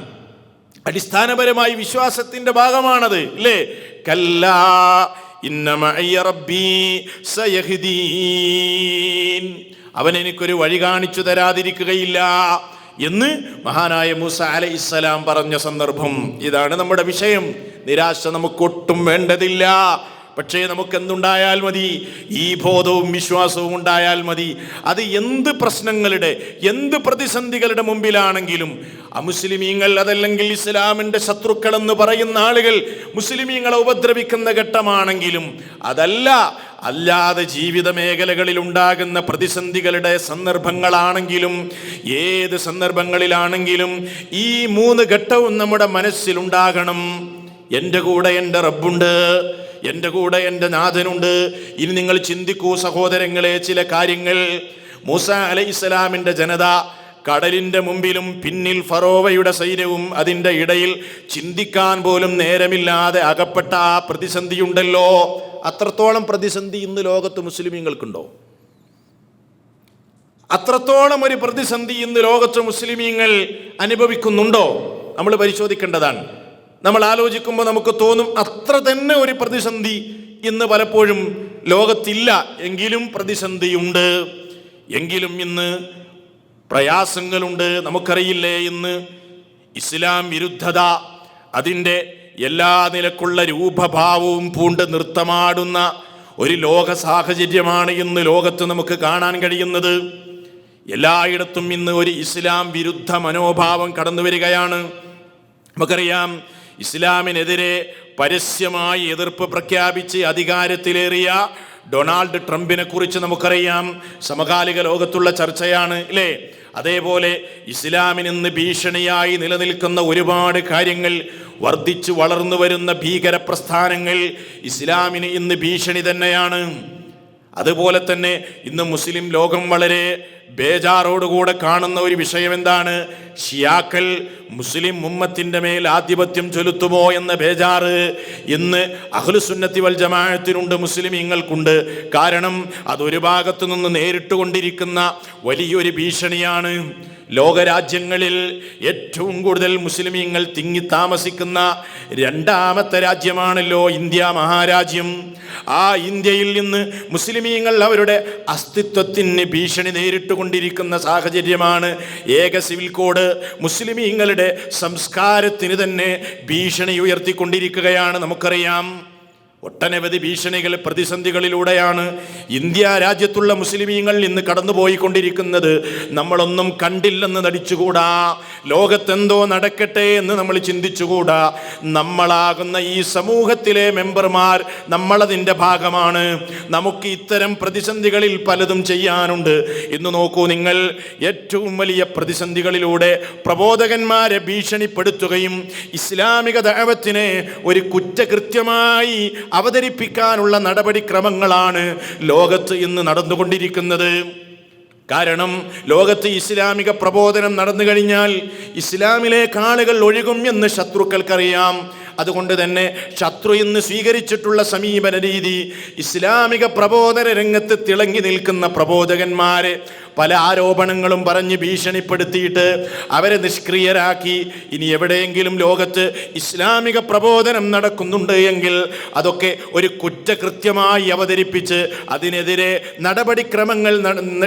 അടിസ്ഥാനപരമായി വിശ്വാസത്തിന്റെ ഭാഗമാണത്, ഇല്ലേ? കല്ലാ ഇന്ന മഅയ റബ്ബീ സയഹ്ദീൻ, അവൻ എനിക്കൊരു വഴി കാണിച്ചു തരാതിരിക്കുകയില്ല എന്ന് മഹാനായ മൂസ അലൈഹിസ്സലാം പറഞ്ഞ സന്ദർഭം. ഇതാണ് നമ്മുടെ വിഷയം. നിരാശ നമുക്കൊട്ടും വേണ്ടതില്ല. പക്ഷേ നമുക്കെന്തുണ്ടായാൽ മതി? ഈ ബോധവും വിശ്വാസവും ഉണ്ടായാൽ മതി. അത് എന്ത് പ്രശ്നങ്ങളുടെ, എന്ത് പ്രതിസന്ധികളുടെ മുമ്പിലാണെങ്കിലും അമുസ്ലിമീങ്ങൾ അതല്ലെങ്കിൽ ഇസ്ലാമിൻ്റെ ശത്രുക്കളെന്ന് പറയുന്ന ആളുകൾ മുസ്ലിമീങ്ങളെ ഉപദ്രവിക്കുന്ന ഘട്ടമാണെങ്കിലും അല്ലാതെ ജീവിത മേഖലകളിൽ ഉണ്ടാകുന്ന പ്രതിസന്ധികളുടെ സന്ദർഭങ്ങളാണെങ്കിലും ഏത് സന്ദർഭങ്ങളിലാണെങ്കിലും ഈ 3 ഘട്ടവും നമ്മുടെ മനസ്സിലുണ്ടാകണം. എൻ്റെ കൂടെ എൻ്റെ റബ്ബുണ്ട്, എൻ്റെ കൂടെ എൻ്റെ നാഥനുണ്ട്. ഇനി നിങ്ങൾ ചിന്തിക്കൂ സഹോദരങ്ങളെ, ചില കാര്യങ്ങൾ. മൂസ അലൈഹിസ്സലാമിൻ്റെ ജനത കടലിൻ്റെ മുമ്പിലും പിന്നിൽ ഫറോവയുടെ സൈന്യവും അതിൻ്റെ ഇടയിൽ ചിന്തിക്കാൻ പോലും നേരമില്ലാതെ അകപ്പെട്ട ആ പ്രതിസന്ധിയുണ്ടല്ലോ, അത്രത്തോളം പ്രതിസന്ധി ഇന്ന് ലോകത്ത് മുസ്ലിമീങ്ങൾക്കുണ്ടോ? അത്രത്തോളം ഒരു പ്രതിസന്ധി ഇന്ന് ലോകത്ത് മുസ്ലിമീങ്ങൾ അനുഭവിക്കുന്നുണ്ടോ? നമ്മൾ പരിശോധിക്കേണ്ടതാണ്. നമ്മൾ ആലോചിക്കുമ്പോൾ നമുക്ക് തോന്നും അത്ര തന്നെ ഒരു പ്രതിസന്ധി ഇന്ന് പലപ്പോഴും ലോകത്തില്ല. എങ്കിലും പ്രതിസന്ധിയുണ്ട്, എങ്കിലും ഇന്ന് പ്രയാസങ്ങളുണ്ട്. നമുക്കറിയില്ലേ, ഇന്ന് ഇസ്ലാം വിരുദ്ധത അതിൻ്റെ എല്ലാ നിലക്കുള്ള രൂപഭാവവും പൂണ്ട് നൃത്തമാടുന്ന ഒരു ലോക സാഹചര്യമാണ് ഇന്ന് ലോകത്ത് നമുക്ക് കാണാൻ കഴിയുന്നത്. എല്ലായിടത്തും ഇന്ന് ഒരു ഇസ്ലാം വിരുദ്ധ മനോഭാവം കടന്നു വരികയാണ്. നമുക്കറിയാം, ഇസ്ലാമിനെതിരെ പരസ്യമായി എതിർപ്പ് പ്രഖ്യാപിച്ച് അധികാരത്തിലേറിയ ഡൊണാൾഡ് ട്രംപിനെ കുറിച്ച് നമുക്കറിയാം, സമകാലിക ലോകത്തുള്ള ചർച്ചയാണ് അല്ലേ? അതേപോലെ ഇസ്ലാമിന് ഇന്ന് ഭീഷണിയായി നിലനിൽക്കുന്ന ഒരുപാട് കാര്യങ്ങൾ, വർദ്ധിച്ചു വളർന്നു വരുന്ന ഭീകര പ്രസ്ഥാനങ്ങൾ ഇസ്ലാമിന് ഇന്ന് ഭീഷണി തന്നെയാണ്. അതുപോലെ തന്നെ ഇന്ന് മുസ്ലിം ലോകം വളരെ ബേജാറോടുകൂടെ കാണുന്ന ഒരു വിഷയം എന്താണ്? ഷിയാക്കൾ മുസ്ലിം ഉമ്മത്തിൻ്റെ മേൽ ആധിപത്യം ചെലുത്തുമോ എന്ന ബേജാറ് ഇന്ന് അഹ്ലുസുന്നത്തി വൽ ജമാഅത്തിനുണ്ട്, മുസ്ലിമീങ്ങൾക്കുണ്ട്. കാരണം അതൊരു ഭാഗത്തു നിന്ന് നേരിട്ട് കൊണ്ടിരിക്കുന്ന വലിയൊരു ഭീഷണിയാണ്. ലോകരാജ്യങ്ങളിൽ ഏറ്റവും കൂടുതൽ മുസ്ലിമീങ്ങൾ തിങ്ങി താമസിക്കുന്ന 2ാമത്തെ രാജ്യമാണല്ലോ ഇന്ത്യ മഹാരാജ്യം. ആ ഇന്ത്യയിൽ നിന്ന് മുസ്ലിമീങ്ങൾ അവരുടെ അസ്തിത്വത്തിന് ഭീഷണി നേരിട്ട് കൊണ്ടിരിക്കുന്ന സാഹചര്യമാണ്. ഏക സിവിൽ കോഡ് മുസ്ലിമീങ്ങളുടെ സംസ്കാരത്തിന് തന്നെ ഭീഷണി ഉയർത്തിക്കൊണ്ടിരിക്കുകയാണ്. നമുക്കറിയാം, ഒട്ടനവധി ഭീഷണികൾ പ്രതിസന്ധികളിലൂടെയാണ് ഇന്ത്യ രാജ്യത്തുള്ള മുസ്ലിമീങ്ങൾ ഇന്ന് കടന്നുപോയിക്കൊണ്ടിരിക്കുന്നത്. നമ്മളൊന്നും കണ്ടില്ലെന്ന് നടിച്ചുകൂടാ, ലോകത്തെന്തോ നടക്കട്ടെ എന്ന് നമ്മൾ ചിന്തിച്ചുകൂടാ. നമ്മളാകുന്ന ഈ സമൂഹത്തിലെ മെമ്പർമാർ നമ്മളതിൻ്റെ ഭാഗമാണ്. നമുക്ക് ഇത്തരം പ്രതിസന്ധികളിൽ പലതും ചെയ്യാനുണ്ട്. ഇന്ന് നോക്കൂ നിങ്ങൾ, ഏറ്റവും വലിയ പ്രതിസന്ധികളിലൂടെ പ്രബോധകന്മാരെ ഭീഷണിപ്പെടുത്തുകയും ഇസ്ലാമിക ദഅവത്തിനെ ഒരു കുറ്റകൃത്യമായി അവതരിപ്പിക്കാനുള്ള നടപടിക്രമങ്ങളാണ് ലോകത്ത് ഇന്ന് നടന്നുകൊണ്ടിരിക്കുന്നത്. കാരണം ലോകത്ത് ഇസ്ലാമിക പ്രബോധനം നടന്നു കഴിഞ്ഞാൽ ഇസ്ലാമിലേക്ക് ആളുകൾ ഒഴുകും എന്ന് ശത്രുക്കൾക്കറിയാം. അതുകൊണ്ട് തന്നെ ശത്രു ഇന്ന് സ്വീകരിച്ചിട്ടുള്ള സമീപന രീതി, ഇസ്ലാമിക പ്രബോധന രംഗത്ത് തിളങ്ങി നിൽക്കുന്ന പ്രബോധകന്മാരെ പല ആരോപണങ്ങളും പറഞ്ഞ് ഭീഷണിപ്പെടുത്തിയിട്ട് അവരെ നിഷ്ക്രിയരാക്കി. ഇനി എവിടെയെങ്കിലും ലോകത്ത് ഇസ്ലാമിക പ്രബോധനം നടക്കുന്നുണ്ട് എങ്കിൽ അതൊക്കെ ഒരു കുറ്റകൃത്യമായി അവതരിപ്പിച്ച് അതിനെതിരെ നടപടിക്രമങ്ങൾ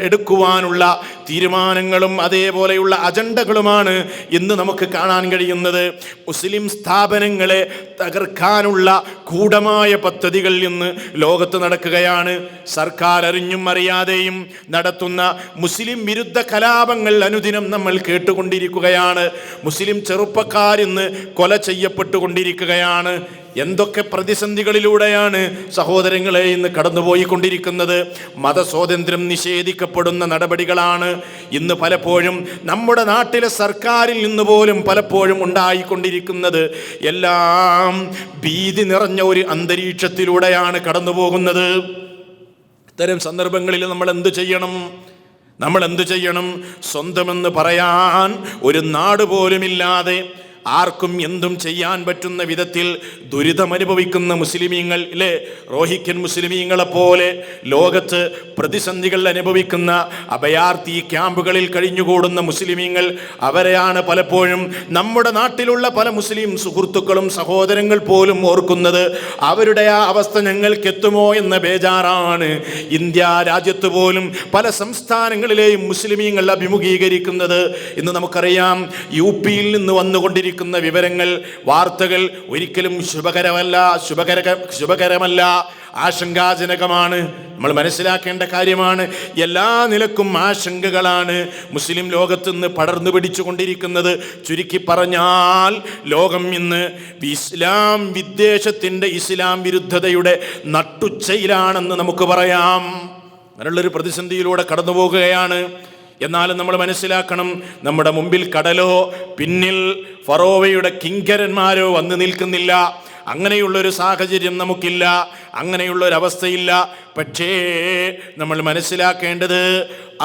എടുക്കുവാനുള്ള തീരുമാനങ്ങളും അതേപോലെയുള്ള അജണ്ടകളുമാണ് ഇന്ന് നമുക്ക് കാണാൻ കഴിയുന്നത്. മുസ്ലിം സ്ഥാപനങ്ങളെ തകർക്കാനുള്ള ഗൂഢമായ പദ്ധതികൾ ഇന്ന് ലോകത്ത് നടക്കുകയാണ്. സർക്കാർ അറിഞ്ഞും അറിയാതെയും നടത്തുന്ന മുസ്ലിം വിരുദ്ധ കലാപങ്ങൾ അനുദിനം നമ്മൾ കേട്ടുകൊണ്ടിരിക്കുകയാണ്. മുസ്ലിം ചെറുപ്പക്കാർ ഇന്ന് കൊല ചെയ്യപ്പെട്ടുകൊണ്ടിരിക്കുകയാണ്. എന്തൊക്കെ പ്രതിസന്ധികളിലൂടെയാണ് സഹോദരങ്ങളെ ഇന്ന് കടന്നുപോയിക്കൊണ്ടിരിക്കുന്നത്. മതസ്വാതന്ത്ര്യം നിഷേധിക്കപ്പെടുന്ന നടപടികളാണ് ഇന്ന് പലപ്പോഴും നമ്മുടെ നാട്ടിലെ സർക്കാരിൽ നിന്ന് പോലും പലപ്പോഴും ഉണ്ടായിക്കൊണ്ടിരിക്കുന്നത്. എല്ലാം ഭീതി നിറഞ്ഞ ഒരു അന്തരീക്ഷത്തിലൂടെയാണ് കടന്നു പോകുന്നത്. ഇത്തരം സന്ദർഭങ്ങളിൽ നമ്മൾ എന്ത് ചെയ്യണം? സ്വന്തമെന്ന് പറയാൻ ഒരു നാട് പോലുമില്ലാതെ ആർക്കും എന്തും ചെയ്യാൻ പറ്റുന്ന വിധത്തിൽ ദുരിതമനുഭവിക്കുന്ന മുസ്ലിമീങ്ങൾ ഇല്ലേ, റോഹിക്യൻ മുസ്ലിമീങ്ങളെ പോലെ ലോകത്ത് പ്രതിസന്ധികൾ അനുഭവിക്കുന്ന അഭയാർത്ഥി ക്യാമ്പുകളിൽ കഴിഞ്ഞുകൂടുന്ന മുസ്ലിമീങ്ങൾ, അവരെയാണ് പലപ്പോഴും നമ്മുടെ നാട്ടിലുള്ള പല മുസ്ലിം സുഹൃത്തുക്കളും സഹോദരങ്ങൾ പോലും ഓർക്കുന്നത്. അവരുടെ ആ അവസ്ഥ ഞങ്ങൾക്ക് എത്തുമോ എന്ന ബേജാറാണ് ഇന്ത്യ രാജ്യത്ത് പോലും പല സംസ്ഥാനങ്ങളിലെയും മുസ്ലിമീങ്ങൾ അഭിമുഖീകരിക്കുന്നത്. ഇന്ന് നമുക്കറിയാം, യു പിയിൽ നിന്ന് വന്നുകൊണ്ടിരിക്കുന്ന വന്നുകൊണ്ടിരിക്കുന്ന വിവരങ്ങൾ, വാർത്തകൾ ഒരിക്കലും ശുഭകരമല്ല, ആശങ്കാജനകമാണ്. നമ്മൾ മനസ്സിലാക്കേണ്ട കാര്യമാണ്. എല്ലാ നിലക്കും ആശങ്കകളാണ് മുസ്ലിം ലോകത്ത് നിന്ന് പടർന്നു പിടിച്ചുകൊണ്ടിരിക്കുന്നത്. ചുരുക്കി പറഞ്ഞാൽ ലോകം ഇന്ന് ഇസ്ലാം വിദ്വേഷത്തിൻ്റെ, ഇസ്ലാം വിരുദ്ധതയുടെ നട്ടുച്ചയിലാണെന്ന് നമുക്ക് പറയാം. അങ്ങനെയുള്ളൊരു പ്രതിസന്ധിയിലൂടെ കടന്നു പോകുകയാണ്. എന്നാലും നമ്മൾ മനസ്സിലാക്കണം, നമ്മുടെ മുമ്പിൽ കടലോ പിന്നിൽ ഫറോവയുടെ കിങ്കരന്മാരോ വന്നു നിൽക്കുന്നില്ല. അങ്ങനെയുള്ളൊരു സാഹചര്യം നമുക്കില്ല, അങ്ങനെയുള്ളൊരവസ്ഥയില്ല. പക്ഷേ നമ്മൾ മനസ്സിലാക്കേണ്ടത്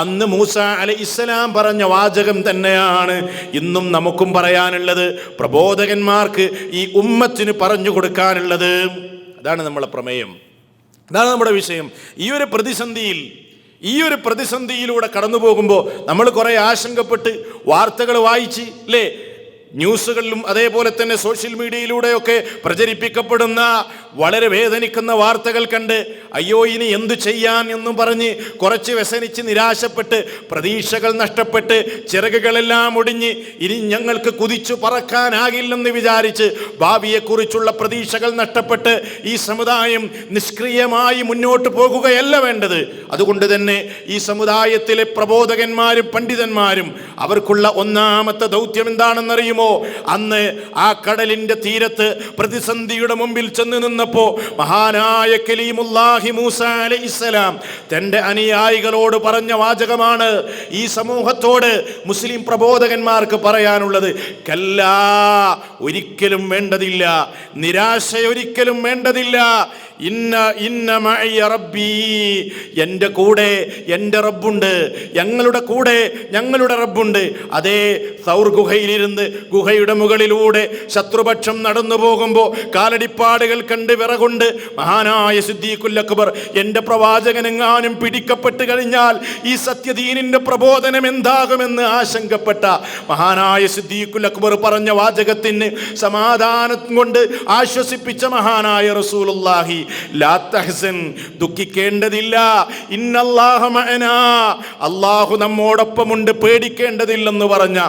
അന്ന് മൂസ അലൈഹിസ്സലാം പറഞ്ഞ വാചകം തന്നെയാണ് ഇന്നും നമുക്കും പറയാനുള്ളത്, പ്രബോധകന്മാർക്ക് ഈ ഉമ്മത്തിന് പറഞ്ഞു കൊടുക്കാനുള്ളത്. അതാണ് നമ്മളെ പ്രമേയം, അതാണ് നമ്മുടെ വിഷയം. ഈ ഒരു പ്രതിസന്ധിയിലൂടെ കടന്നു പോകുമ്പോൾ നമ്മൾ കുറേ ആശങ്കപ്പെട്ട് വാർത്തകൾ വായിച്ച്, അല്ലേ, ന്യൂസുകളിലും അതേപോലെ തന്നെ സോഷ്യൽ മീഡിയയിലൂടെയൊക്കെ പ്രചരിപ്പിക്കപ്പെടുന്ന വളരെ വേദനിക്കുന്ന വാർത്തകൾ കണ്ട് അയ്യോ ഇനി എന്തു ചെയ്യാൻ എന്നും പറഞ്ഞ് കുറച്ച് വ്യസനിച്ച് നിരാശപ്പെട്ട് പ്രതീക്ഷകൾ നഷ്ടപ്പെട്ട് ചിറകുകളെല്ലാം ഒടിഞ്ഞ് ഇനി ഞങ്ങൾക്ക് കുതിച്ചു പറക്കാനാകില്ലെന്ന് വിചാരിച്ച് ഭാവിയെക്കുറിച്ചുള്ള പ്രതീക്ഷകൾ നഷ്ടപ്പെട്ട് ഈ സമുദായം നിഷ്ക്രിയമായി മുന്നോട്ട് പോകുകയല്ല വേണ്ടത്. അതുകൊണ്ട് തന്നെ ഈ സമുദായത്തിലെ പ്രബോധകന്മാരും പണ്ഡിതന്മാരും അവർക്കുള്ള ഒന്നാമത്തെ ദൗത്യം എന്താണെന്നറിയുമോ? അന്ന് ആ കടലിന്റെ തീരത്ത് പ്രതിസന്ധിയുടെ മുമ്പിൽ ചെന്ന് നിന്നപ്പോ മഹാനായ കലീമുല്ലാഹി മൂസ അലൈഹിസ്സലാം തന്റെ അനുയായികളോട് പറഞ്ഞ വാചകമാണ് ഈ സമൂഹത്തോട് മുസ്ലിം പ്രബോധകന്മാർക്ക് പറയാനുള്ളത്. കല്ലാ, ഒരിക്കലും വേണ്ടതില്ല, നിരാശയൊരിക്കലും വേണ്ടതില്ല. ഇന്ന മഅയ റബ്ബി, എൻ്റെ കൂടെ എൻ്റെ റബ്ബുണ്ട്, ഞങ്ങളുടെ കൂടെ ഞങ്ങളുടെ റബ്ബുണ്ട്. അതേ സൗർ ഗുഹയിലിരുന്ന് ഗുഹയുടെ മുകളിലൂടെ ശത്രുപക്ഷം നടന്നു പോകുമ്പോൾ കാലടിപ്പാടുകൾ കണ്ട് വിറകൊണ്ട് മഹാനായ സിദ്ദീഖുൽ അക്ബർ, എൻ്റെ പ്രവാചകനെങ്ങാനും പിടിക്കപ്പെട്ട് കഴിഞ്ഞാൽ ഈ സത്യദീനിൻ്റെ പ്രബോധനം എന്താകുമെന്ന് ആശങ്കപ്പെട്ട മഹാനായ സിദ്ദീഖുൽ അക്ബർ പറഞ്ഞ വാചകത്തിന് സമാധാനം കൊണ്ട് ആശ്വസിപ്പിച്ച മഹാനായ റസൂലുള്ളാഹി, ലാ തഹ്സൻ, ദുഃഖിക്കേണ്ടതില്ല, ഇന്നല്ലാഹ മഅനാ, അല്ലാഹു നമ്മോടൊപ്പമുണ്ട്, പേടിക്കേണ്ടതില്ലെന്ന് പറഞ്ഞ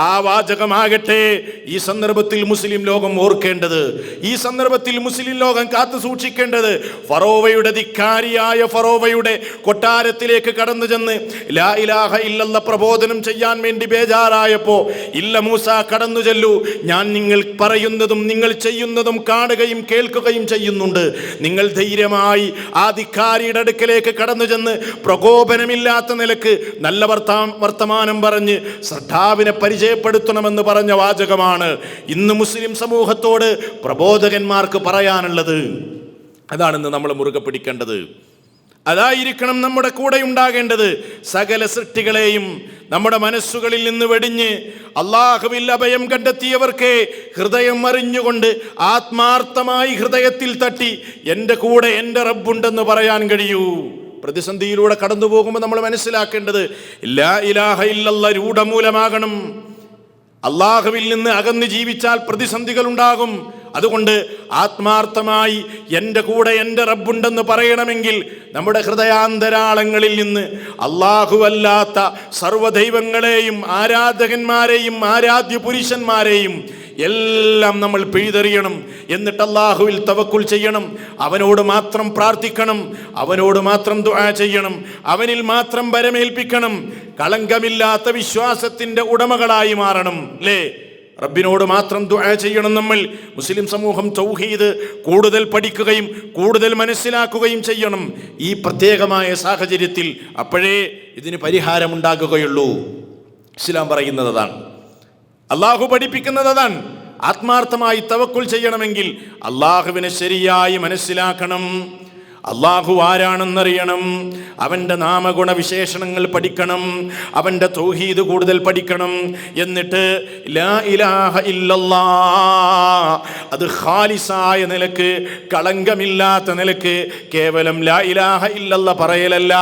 ആ വാചകമാകട്ടെ ഈ സന്ദർഭത്തിൽ മുസ്ലിം ലോകം ഓർക്കേണ്ടത്, ഈ സന്ദർഭത്തിൽ മുസ്ലിം ലോകം കാത്തു സൂക്ഷിക്കേണ്ടത്. ഫറോവയുടെ ധിക്കാരിയായ ഫറോവയുടെ കൊട്ടാരത്തിലേക്ക് കടന്നു ചെന്ന് ലാ ഇലാഹ ഇല്ലല്ലാഹ് പ്രബോധനം ചെയ്യാൻ വേണ്ടി ബേജാറായപ്പോ, ഇല്ല മൂസ കടന്നു ചെല്ലൂ, ഞാൻ നിങ്ങൾ പറയുന്നതും നിങ്ങൾ ചെയ്യുന്നതും കാണുകയും കേൾക്കുകയും ചെയ്യുന്നുണ്ട്. നിങ്ങൾ ധൈര്യമായി ആ ധിക്കാരിയുടെ അടുക്കലേക്ക് കടന്നു ചെന്ന് പ്രകോപനമില്ലാത്ത നിലക്ക് നല്ല വർത്തമാനം പറഞ്ഞ് ശ്രദ്ധാവിനെ പരിചയപ്പെടുത്തണമെന്ന് പറഞ്ഞ വാചകമാണ് ഇന്ന് മുസ്ലിം സമൂഹത്തോട് പ്രബോധകന്മാർക്ക് പറയാനുള്ളത്. അതാണെന്ന് നമ്മൾ മുറുകെ പിടിക്കേണ്ടത്. അതായിരിക്കണം നമ്മുടെ കൂടെ ഉണ്ടാകേണ്ടത്. സകല സൃഷ്ടികളെയും നമ്മുടെ മനസ്സുകളിൽ നിന്ന് വെടിഞ്ഞ് അല്ലാഹുവിൽ അഭയം കണ്ടെത്തിയവർക്ക് ഹൃദയം അറിഞ്ഞുകൊണ്ട് ആത്മാർത്ഥമായി ഹൃദയത്തിൽ തട്ടി എൻ്റെ കൂടെ എൻ്റെ റബ്ബുണ്ടെന്ന് പറയാൻ കഴിയൂ. പ്രതിസന്ധിയിലൂടെ കടന്നു പോകുമ്പോൾ നമ്മൾ മനസ്സിലാക്കേണ്ടത് ലാ ഇലാഹ ഇല്ലല്ലാഹ് രൂഢമൂലമാകണം. അല്ലാഹുവിൽ നിന്ന് അകന്ന് ജീവിച്ചാൽ പ്രതിസന്ധികൾ ഉണ്ടാകും. അതുകൊണ്ട് ആത്മാർത്ഥമായി എൻ്റെ കൂടെ എൻ്റെ റബ്ബുണ്ടെന്ന് പറയണമെങ്കിൽ നമ്മുടെ ഹൃദയാന്തരാളങ്ങളിൽ നിന്ന് അല്ലാഹുവല്ലാത്ത സർവ്വദൈവങ്ങളെയും ആരാധകന്മാരെയും ആരാധ്യ പുരുഷന്മാരെയും എല്ലാം നമ്മൾ പിഴുതെറിയണം. എന്നിട്ട് അല്ലാഹുവിൽ തവക്കുൽ ചെയ്യണം, അവനോട് മാത്രം പ്രാർത്ഥിക്കണം, അവനോട് മാത്രം ദുആ ചെയ്യണം, അവനിൽ മാത്രം ഭരമേൽപ്പിക്കണം. കളങ്കമില്ലാത്ത വിശ്വാസത്തിൻ്റെ ഉടമകളായി മാറണം. അല്ലേ, റബ്ബിനോട് മാത്രം ദുആ ചെയ്യണം. നമ്മൾ മുസ്ലിം സമൂഹം തൗഹീദ് കൂടുതൽ പഠിക്കുകയും കൂടുതൽ മനസ്സിലാക്കുകയും ചെയ്യണം ഈ പ്രത്യേകമായ സാഹചര്യത്തിൽ. അപ്പോഴേ ഇതിന് പരിഹാരമുണ്ടാകുകയുള്ളൂ. ഇസ്ലാം പറയുന്നത് അതാണ്, അള്ളാഹു പഠിപ്പിക്കുന്നത് അതാണ്. ആത്മാർത്ഥമായി തവക്കുൽ ചെയ്യണമെങ്കിൽ അള്ളാഹുവിനെ ശരിയായി മനസ്സിലാക്കണം, അള്ളാഹു ആരാണെന്നറിയണം, അവൻ്റെ നാമഗുണ വിശേഷണങ്ങൾ പഠിക്കണം, അവൻ്റെ തൗഹീദ് കൂടുതൽ പഠിക്കണം. എന്നിട്ട് ലാ ഇലാഹ ഇല്ലല്ലാഹ് അത് ഖാലിസായ നിലക്ക്, കളങ്കമില്ലാത്ത നിലക്ക്, കേവലം ലാ ഇലാഹ ഇല്ലല്ലാഹ് പറയലല്ല,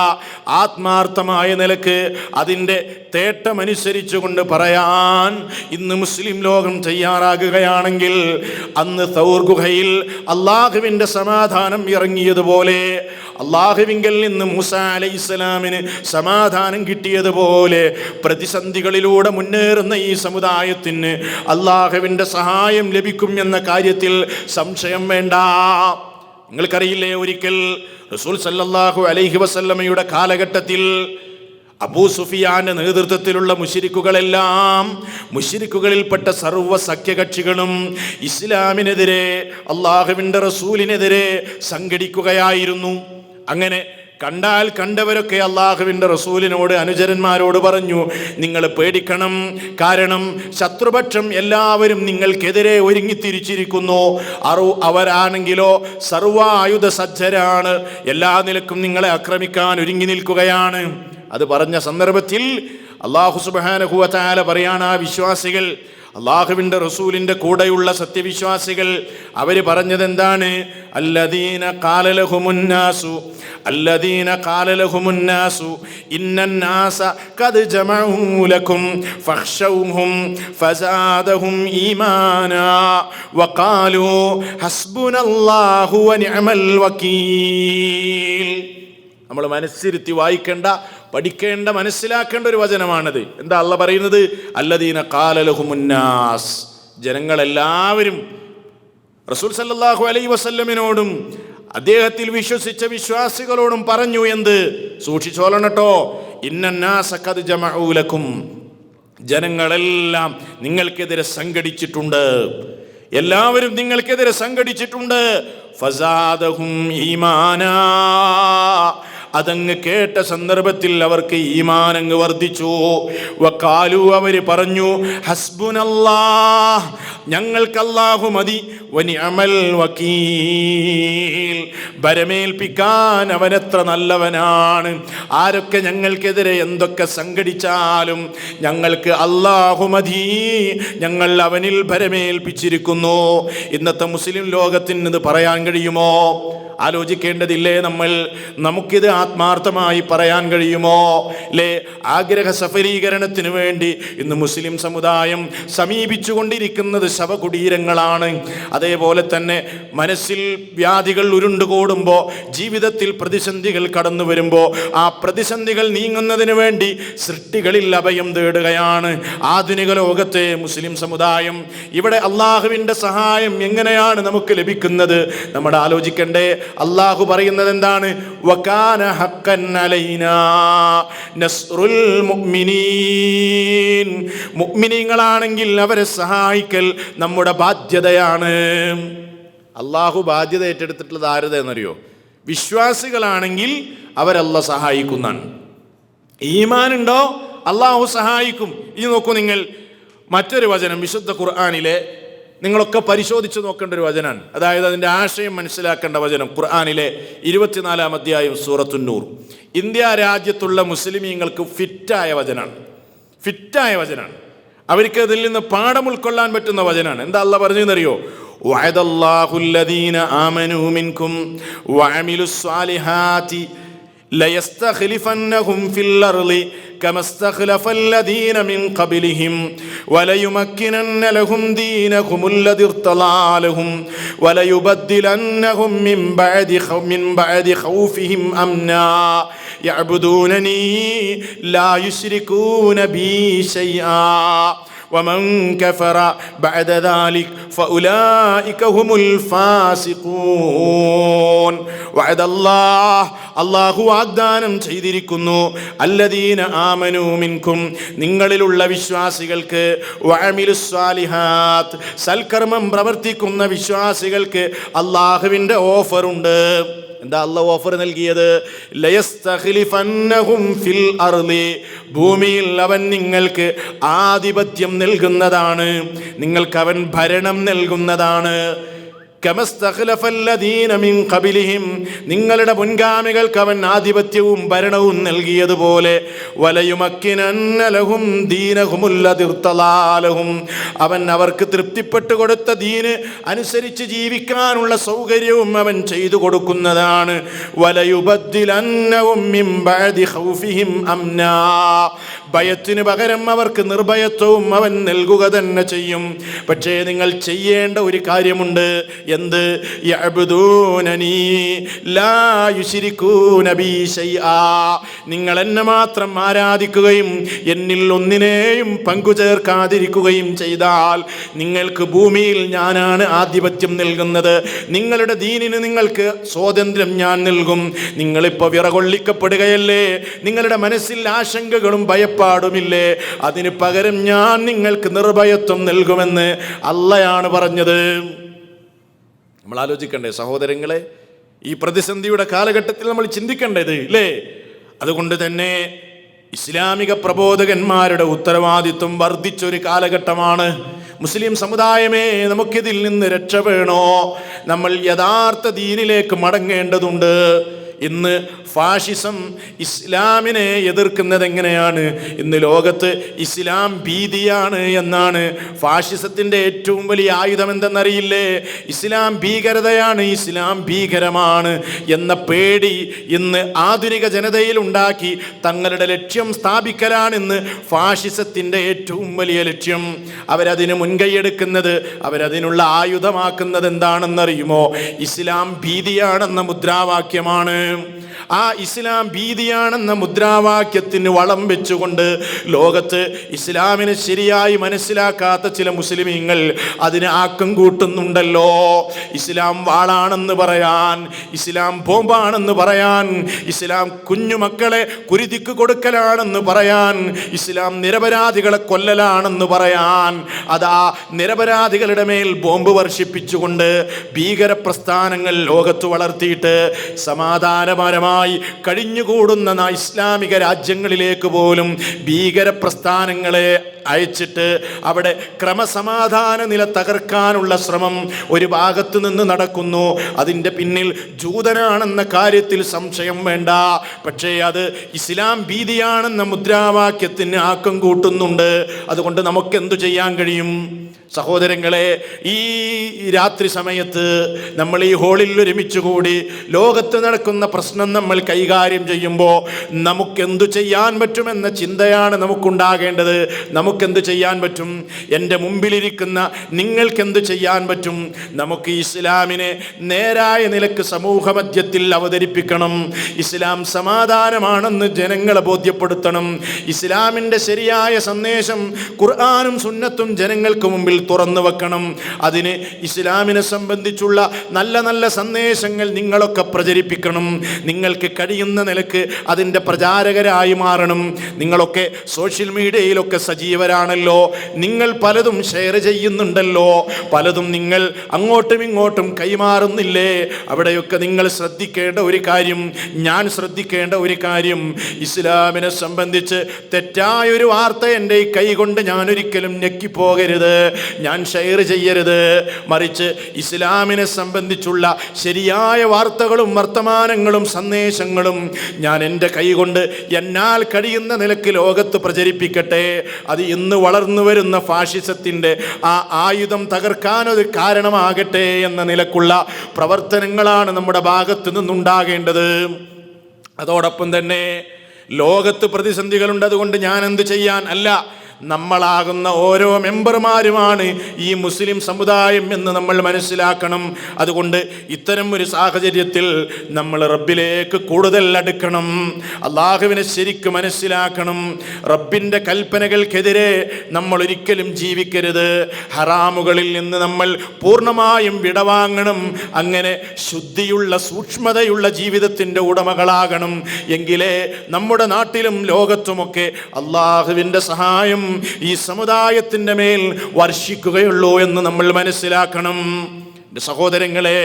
ആത്മാർത്ഥമായ നിലക്ക് അതിൻ്റെ തേട്ടമനുസരിച്ചു കൊണ്ട് പറയാൻ ഇന്ന് മുസ്ലിം ലോകം തയ്യാറാകുകയാണെങ്കിൽ അന്ന് സൗർ ഗുഹയിൽ അള്ളാഹുവിൻ്റെ സമാധാനം ഇറങ്ങിയതുപോലെ അള്ളാഹുവിങ്കൽ നിന്ന് മൂസ അലൈഹിസ്സലാമിന് സമാധാനം കിട്ടിയതുപോലെ പ്രതിസന്ധികളിലൂടെ മുന്നേറുന്ന ഈ സമുദായത്തിന് അള്ളാഹുവിൻ്റെ സഹായം ലഭിക്കും എന്ന കാര്യത്തിൽ സംശയം വേണ്ട. നിങ്ങൾക്കറിയില്ലേ, ഒരിക്കൽ റസൂൽ സല്ലല്ലാഹു അലൈഹി വസല്ലമയുടെ കാലഘട്ടത്തിൽ അബൂ സുഫിയാന്റെ നേതൃത്വത്തിലുള്ള മുശ്രിക്കുകളെല്ലാം, മുശ്രിക്കുകളിൽപ്പെട്ട സർവ്വ സഖ്യകക്ഷികളും ഇസ്ലാമിനെതിരെ, അള്ളാഹുവിൻ്റെ റസൂലിനെതിരെ സംഘടിക്കുകയായിരുന്നു. അങ്ങനെ കണ്ടാൽ കണ്ടവരൊക്കെ അള്ളാഹുവിൻ്റെ റസൂലിനോട്, അനുചരന്മാരോട് പറഞ്ഞു, നിങ്ങൾ പേടിക്കണം, കാരണം ശത്രുപക്ഷം എല്ലാവരും നിങ്ങൾക്കെതിരെ ഒരുങ്ങിത്തിരിച്ചിരിക്കുന്നു. അവരാണെങ്കിലോ സർവായുധ സജ്ജരാണ്, എല്ലാ നിലക്കും നിങ്ങളെ ആക്രമിക്കാൻ ഒരുങ്ങി നിൽക്കുകയാണ്. അത് പറഞ്ഞ സന്ദർഭത്തിൽ അല്ലാഹു സുബ്ഹാനഹു വ തആല പറയാണ്, ആ വിശ്വാസികൾ, അള്ളാഹുവിൻ്റെ റസൂലിൻ്റെ കൂടെയുള്ള സത്യവിശ്വാസികൾ, അവർ പറഞ്ഞത് എന്താണ്? അല്ലദീന ഖാല ലഹുമുന്നാസു ഇന്നന്നാസ ഖദ് ജമഉ ലക്കും ഫഖ്ശൗഹും ഫസാദഹും ഈമാനാ വഖാലൂ ഹസ്ബുനല്ലാഹു വനിഅമൽ വകീൽ. നമ്മൾ മനസ്സിരുത്തി വായിക്കേണ്ട, പഠിക്കേണ്ട, മനസ്സിലാക്കേണ്ട ഒരു വചനമാണത്. എന്താ അള്ളാഹ് പറയുന്നത്? അല്ലദീന ഖാല ലഹുമുന്നാസ്, ജനങ്ങളെല്ലാവരും റസൂൽ സല്ലല്ലാഹു അലൈഹി വസല്ലമിനോടും അദ്ദേഹത്തിൽ വിശ്വസിച്ച വിശ്വാസികളോടും പറഞ്ഞു. എന്ത്? സൂക്ഷിച്ചോളണട്ടോ. ഇന്നന്നാസ ഖദ് ജമഉ ലക്കും, ജനങ്ങളെല്ലാം നിങ്ങൾക്കെതിരെ സംഘടിച്ചിട്ടുണ്ട്, എല്ലാവരും നിങ്ങൾക്കെതിരെ സംഘടിച്ചിട്ടുണ്ട്. ഫസാദഹും ഈമാനാ, അതങ്ങ് കേട്ട സന്ദർഭത്തിൽ അവർക്ക് ഈമാൻ അങ്ങ് വർദ്ധിച്ചു. വഖാലു, അവര് പറഞ്ഞു, ഹസ്ബുനല്ലാഹ്, ഞങ്ങൾക്ക് അല്ലാഹു മതി, വനിഅമൽ വകീൽ, ഭരമേൽപ്പിക്കാൻ അവനെത്ര നല്ലവനാണ്. ആരൊക്കെ ഞങ്ങൾക്കെതിരെ എന്തൊക്കെ സംഘടിച്ചാലും ഞങ്ങൾക്ക് അല്ലാഹു മതി, ഞങ്ങൾ അവനിൽ ഭരമേൽപ്പിച്ചിരിക്കുന്നു. ഇന്നത്തെ മുസ്ലിം ലോകത്തിന് ഇത് പറയാൻ കഴിയുമോ? ആലോചിക്കേണ്ടതില്ലേ നമ്മൾ? നമുക്കിത് ആത്മാർത്ഥമായി പറയാൻ കഴിയുമോ? അല്ലേ? ആഗ്രഹ സഫലീകരണത്തിന് വേണ്ടി ഇന്ന് മുസ്ലിം സമുദായം സമീപിച്ചുകൊണ്ടിരിക്കുന്നത് ശവകുടീരങ്ങളാണ്. അതേപോലെ തന്നെ മനസ്സിൽ വ്യാധികൾ ഉരുണ്ടുകൂടുമ്പോൾ, ജീവിതത്തിൽ പ്രതിസന്ധികൾ കടന്നു വരുമ്പോൾ, ആ പ്രതിസന്ധികൾ നീങ്ങുന്നതിന് വേണ്ടി സൃഷ്ടികളിൽ അഭയം തേടുകയാണ് ആധുനിക ലോകത്തെ മുസ്ലിം സമുദായം. ഇവിടെ അള്ളാഹുവിൻ്റെ സഹായം എങ്ങനെയാണ് നമുക്ക് ലഭിക്കുന്നത്? നമ്മൾ ആലോചിക്കണ്ടേ? അള്ളാഹു പറയുന്നത് എന്താണ്? വകാന ഹഖൻ അലൈനാ നസ്റുൽ മുഅ്മിനീൻ, മുഅ്മിനീങ്ങളാണെങ്കിൽ അവരെ സഹായിക്കൽ നമ്മുടെ ബാധ്യതയാണ്. അള്ളാഹു ബാധ്യത ഏറ്റെടുത്തിട്ടുള്ളത് ആരുടെയെന്നറിയോ? വിശ്വാസികളാണെങ്കിൽ അവരല്ല സഹായിക്കുന്നതാണ്. ഈമാനുണ്ടോ അള്ളാഹു സഹായിക്കും. ഇനി നോക്കൂ നിങ്ങൾ, മറ്റൊരു വചനം വിശുദ്ധ ഖുർആനിലെ നിങ്ങളൊക്കെ പരിശോധിച്ച് നോക്കേണ്ട ഒരു വചനാണ്. അതായത് അതിൻ്റെ ആശയം മനസ്സിലാക്കേണ്ട വചനം ഖുർആനിലെ 24-ാം അധ്യായം സൂറത്തുൻ നൂർ. ഇന്ത്യ രാജ്യത്തുള്ള മുസ്ലിമീങ്ങൾക്ക് ഫിറ്റായ വചനാണ്, ഫിറ്റായ വചനാണ്. അവർക്ക് അതിൽ നിന്ന് പാഠം ഉൾക്കൊള്ളാൻ പറ്റുന്ന വചനാണ്. എന്താ അല്ലാഹ് പറഞ്ഞതെന്നറിയോ? വഅദല്ലാഹുല്ലദീന ആമനൂ മിൻകും വഅമിലുസ്സാലിഹാതി ലയസ്തഖ്ലിഫന്നഹും ഫിൽ അർളി كما استخلف الذين من قبلهم وليمكنن لهم دينهم الذي ارتضى لهم وليبدلنهم من بعد خوفهم أمنا يعبدونني لا يشركون بي شيئا ومن كفر بعد ذلك فأولئك هم الفاسقون. وعد الله, അല്ലാഹു വാഗ്ദാനം ചെയ്തിരിക്കുന്നു, അല്ലദീന ആമനൂ മിൻകും, നിങ്ങളിലുള്ള വിശ്വാസികൾക്ക്, വഅമിലുസ്സാലിഹാത്ത്, സൽക്കർമ്മം പ്രവർത്തിക്കുന്ന വിശ്വാസികൾക്ക് അല്ലാഹുവിൻ്റെ ഓഫറുണ്ട്. എന്താ അല്ലാഹു ഓഫർ നൽകിയത്? ലയസ്തഖ്ലിഫന്നഹും ഫിൽ അർളി, ഭൂമിയിൽ അവൻ നിങ്ങൾക്ക് ആധിപത്യം നൽകുന്നതാണ്, നിങ്ങൾക്ക് അവൻ ഭരണം നൽകുന്നതാണ്. കമസ്തഖ്ലഫല്ലദീന മിൻ ഖബിലിഹിം, നിങ്ങളുടെ മുൻഗാമികൾക്ക് അവൻ ആധിപത്യവും ഭരണവും നൽകിയതുപോലെ, വലയുമക്കിനന്ന ലഹും ദീനഹുമുല്ലദി ഇർതളാ ലഹും, അവൻ അവർക്ക് തൃപ്തിപ്പെട്ടു കൊടുത്ത ദീന് അനുസരിച്ച് ജീവിക്കാനുള്ള സൗകര്യവും അവൻ ചെയ്തു കൊടുക്കുന്നതാണ്. വലയുബദ്ദിലന്നഹും മിൻ ബഅദി ഖൗഫിഹിം അംനാ, ഭയത്തിന് പകരം അവർക്ക് നിർഭയത്വവും അവൻ നൽകുക തന്നെ ചെയ്യും. പക്ഷേ നിങ്ങൾ ചെയ്യേണ്ട ഒരു കാര്യമുണ്ട്. എന്ത്? യഅ്ബുദൂനനീ ലാ യുശ്രികൂന ബി ശൈആ, നിങ്ങൾ എന്നെ മാത്രം ആരാധിക്കുകയും എന്നിൽ ഒന്നിനെയും പങ്കുചേർക്കാതിരിക്കുകയും ചെയ്താൽ നിങ്ങൾക്ക് ഭൂമിയിൽ ഞാനാണ് ആധിപത്യം നൽകുന്നത്, നിങ്ങളുടെ ദീനിന് നിങ്ങൾക്ക് സ്വാതന്ത്ര്യം ഞാൻ നൽകും. നിങ്ങളിപ്പോൾ വിറകൊള്ളിക്കപ്പെടുകയല്ലേ, നിങ്ങളുടെ മനസ്സിൽ ആശങ്കകളും ഭയപ്പാടുമില്ലേ, അതിന് പകരം ഞാൻ നിങ്ങൾക്ക് നിർഭയത്വം നൽകുമെന്ന് അള്ളയാണ് പറഞ്ഞത്. നമ്മൾ ആലോചിക്കണ്ടേ സഹോദരങ്ങളെ, ഈ പ്രതിസന്ധിയുടെ കാലഘട്ടത്തിൽ നമ്മൾ ചിന്തിക്കേണ്ടത് ഇല്ലേ? അതുകൊണ്ട് തന്നെ ഇസ്ലാമിക പ്രബോധകന്മാരുടെ ഉത്തരവാദിത്വം വർദ്ധിച്ചൊരു കാലഘട്ടമാണ്. മുസ്ലിം സമുദായമേ, നമുക്കിതിൽ നിന്ന് രക്ഷ വേണോ? നമ്മൾ യഥാർത്ഥ ദീനിലേക്ക് മടങ്ങേണ്ടതുണ്ട്. ഇന്ന് ഫാഷിസം ഇസ്ലാമിനെ എതിർക്കുന്നത് എങ്ങനെയാണ്? ഇന്ന് ലോകത്ത് ഇസ്ലാം ഭീതിയാണ് എന്നാണ്. ഫാഷിസത്തിൻ്റെ ഏറ്റവും വലിയ ആയുധം എന്തെന്നറിയില്ലേ? ഇസ്ലാം ഭീകരതയാണ്, ഇസ്ലാം ഭീകരമാണ് എന്ന പേടി ഇന്ന് ആധുനിക ജനതയിൽ ഉണ്ടാക്കി തങ്ങളുടെ ലക്ഷ്യം സ്ഥാപിക്കലാണ് ഇന്ന് ഫാഷിസത്തിൻ്റെ ഏറ്റവും വലിയ ലക്ഷ്യം. അവരതിന് മുൻകൈയെടുക്കുന്നത്, അവരതിനുള്ള ആയുധമാക്കുന്നത് എന്താണെന്നറിയുമോ? ഇസ്ലാം ഭീതിയാണെന്ന മുദ്രാവാക്യമാണ്. ആ ഇസ്ലാം ഭീതിയാണെന്ന മുദ്രാവാക്യത്തിന് വളം വെച്ചുകൊണ്ട് ലോകത്ത് ഇസ്ലാമിനെ ശരിയായി മനസ്സിലാക്കാത്ത ചില മുസ്ലിമീങ്ങൾ അതിന് ആക്കം കൂട്ടുന്നുണ്ടല്ലോ. ഇസ്ലാം വാളാണെന്ന് പറയാൻ, ഇസ്ലാം ബോംബാണെന്ന് പറയാൻ, ഇസ്ലാം കുഞ്ഞുമക്കളെ കുരുതിക്ക് കൊടുക്കലാണെന്ന് പറയാൻ, ഇസ്ലാം നിരപരാധികളെ കൊല്ലലാണെന്ന് പറയാൻ, അതാ നിരപരാധികളുടെ മേൽ ബോംബ് വർഷിപ്പിച്ചുകൊണ്ട് ഭീകര പ്രസ്ഥാനങ്ങൾ ലോകത്ത് വളർത്തിയിട്ട് സമാധാനപരമായി കഴിഞ്ഞുകൂടുന്ന ഇസ്ലാമിക രാജ്യങ്ങളിലേക്ക് പോലും ഭീകര പ്രസ്ഥാനങ്ങളെ അയച്ചിട്ട് അവിടെ ക്രമസമാധാന നില തകർക്കാനുള്ള ശ്രമം ഒരു ഭാഗത്ത് നിന്ന് നടക്കുന്നു. അതിൻ്റെ പിന്നിൽ ജൂതനാണെന്ന കാര്യത്തിൽ സംശയം വേണ്ട. പക്ഷേ അത് ഇസ്ലാം ഭീതിയാണെന്ന മുദ്രാവാക്യത്തിന് ആക്കം കൂട്ടുന്നുണ്ട്. അതുകൊണ്ട് നമുക്കെന്തു ചെയ്യാൻ കഴിയും? സഹോദരങ്ങളെ, ഈ രാത്രി സമയത്ത് നമ്മൾ ഈ ഹോളിൽ ഒരുമിച്ച് കൂടി ലോകത്ത് നടക്കുന്ന പ്രശ്നം നമ്മൾ കൈകാര്യം ചെയ്യുമ്പോൾ നമുക്കെന്തു ചെയ്യാൻ പറ്റുമെന്ന ചിന്തയാണ് നമുക്കുണ്ടാകേണ്ടത്. നമുക്കെന്ത് ചെയ്യാൻ പറ്റും? എൻ്റെ മുമ്പിലിരിക്കുന്ന നിങ്ങൾക്കെന്ത് ചെയ്യാൻ പറ്റും? നമുക്ക് ഇസ്ലാമിനെ നേരായ നിലക്ക് സമൂഹ മധ്യത്തിൽ അവതരിപ്പിക്കണം. ഇസ്ലാം സമാധാനമാണെന്ന് ജനങ്ങളെ ബോധ്യപ്പെടുത്തണം. ഇസ്ലാമിൻ്റെ ശരിയായ സന്ദേശം ഖുർആനും സുന്നത്തും ജനങ്ങൾക്ക് മുമ്പിൽ തുറന്നു വെക്കണം. അതിന് ഇസ്ലാമിനെ സംബന്ധിച്ചുള്ള നല്ല നല്ല സന്ദേശങ്ങൾ നിങ്ങളൊക്കെ പ്രചരിപ്പിക്കണം. നിങ്ങൾക്ക് കഴിയുന്ന നിലക്ക് അതിൻ്റെ പ്രചാരകരായി മാറണം. നിങ്ങളൊക്കെ സോഷ്യൽ മീഡിയയിലൊക്കെ സജീവരാണല്ലോ. നിങ്ങൾ പലതും ഷെയർ ചെയ്യുന്നുണ്ടല്ലോ, പലതും നിങ്ങൾ അങ്ങോട്ടും ഇങ്ങോട്ടും കൈമാറുന്നില്ലേ? അവിടെയൊക്കെ നിങ്ങൾ ശ്രദ്ധിക്കേണ്ട ഒരു കാര്യം, ഞാൻ ശ്രദ്ധിക്കേണ്ട ഒരു കാര്യം, ഇസ്ലാമിനെ സംബന്ധിച്ച് തെറ്റായൊരു വാർത്ത എൻ്റെ കൈ കൊണ്ട് ഞാൻ ഒരിക്കലും ഞെക്കിപ്പോകരുത്, ഞാൻ ഷെയർ ചെയ്യരുത്. മറിച്ച് ഇസ്ലാമിനെ സംബന്ധിച്ചുള്ള ശരിയായ വാർത്തകളും വർത്തമാനങ്ങളും സന്ദേശങ്ങളും ഞാൻ എൻ്റെ കൈ കൊണ്ട് എന്നാൽ കഴിയുന്ന നിലക്ക് ലോകത്ത് പ്രചരിപ്പിക്കട്ടെ. അത് ഇന്ന് വളർന്നു വരുന്ന ഫാഷിസത്തിൻ്റെ ആ ആയുധം തകർക്കാനൊരു കാരണമാകട്ടെ എന്ന നിലക്കുള്ള പ്രവർത്തനങ്ങളാണ് നമ്മുടെ ഭാഗത്തു നിന്നുണ്ടാകേണ്ടത്. അതോടൊപ്പം തന്നെ ലോകത്ത് പ്രതിസന്ധികളുണ്ട്, അതുകൊണ്ട് ഞാൻ എന്ത് ചെയ്യാൻ അല്ല, നമ്മളാകുന്ന ഓരോ മെമ്പർമാരുമാണ് ഈ മുസ്ലിം സമുദായം എന്ന് നമ്മൾ മനസ്സിലാക്കണം. അതുകൊണ്ട് ഇത്തരം ഒരു സാഹചര്യത്തിൽ നമ്മൾ റബ്ബിലേക്ക് കൂടുതൽ അടുക്കണം, അള്ളാഹുവിനെ ശരിക്ക് മനസ്സിലാക്കണം. റബ്ബിൻ്റെ കൽപ്പനകൾക്കെതിരെ നമ്മൾ ഒരിക്കലും ജീവിക്കരുത്. ഹറാമുകളിൽ നിന്ന് നമ്മൾ പൂർണ്ണമായും വിടവാങ്ങണം. അങ്ങനെ ശുദ്ധിയുള്ള സൂക്ഷ്മതയുള്ള ജീവിതത്തിൻ്റെ ഉടമകളാകണം. എങ്കിലേ നമ്മുടെ നാട്ടിലും ലോകത്തുമൊക്കെ അള്ളാഹുവിൻ്റെ സഹായം ഈ സമുദായത്തിൻ്റെ മേൽ വർഷിക്കുകയുള്ളൂ എന്ന് നമ്മൾ മനസ്സിലാക്കണം. എൻ്റെ സഹോദരങ്ങളെ,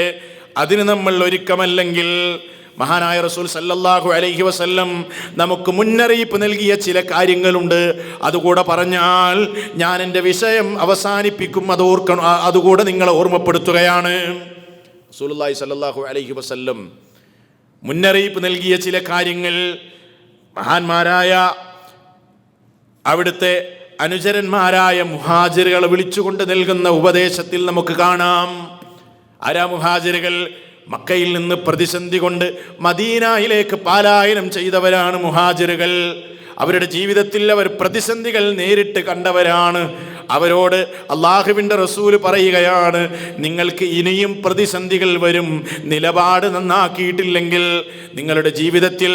അതിന് നമ്മൾ ഒരുക്കമല്ലെങ്കിൽ മഹാനായ റസൂൽ സല്ലല്ലാഹു അലൈഹി വസല്ലം നമുക്ക് മുന്നറിയിപ്പ് നൽകിയ ചില കാര്യങ്ങളുണ്ട്. അതുകൂടെ പറഞ്ഞാൽ ഞാൻ എൻ്റെ വിഷയം അവസാനിപ്പിക്കും. അതുകൂടെ നിങ്ങളെ ഓർമ്മപ്പെടുത്തുകയാണ്. റസൂലുള്ളാഹി സല്ലല്ലാഹു അലൈഹി വസല്ലം മുന്നറിയിപ്പ് നൽകിയ ചില കാര്യങ്ങൾ മഹാന്മാരായ അവിടുത്തെ അനുചരന്മാരായ മുഹാജിറുകളെ വിളിച്ചുകൊണ്ട് നൽകുന്ന ഉപദേശത്തിൽ നമുക്ക് കാണാം. ആരാ മുഹാജിറുകൾ? മക്കയിൽ നിന്ന് പ്രതിസന്ധി കൊണ്ട് മദീനയിലേക്ക് പലായനം ചെയ്തവരാണ് മുഹാജിറുകൾ. അവരുടെ ജീവിതത്തിൽ അവർ പ്രതിസന്ധികൾ നേരിട്ട് കണ്ടവരാണ്. അവരോട് അള്ളാഹുവിൻ്റെ റസൂല് പറയുകയാണ്, നിങ്ങൾക്ക് ഇനിയും പ്രതിസന്ധികൾ വരും. നിലപാട് നന്നാക്കിയിട്ടില്ലെങ്കിൽ നിങ്ങളുടെ ജീവിതത്തിൽ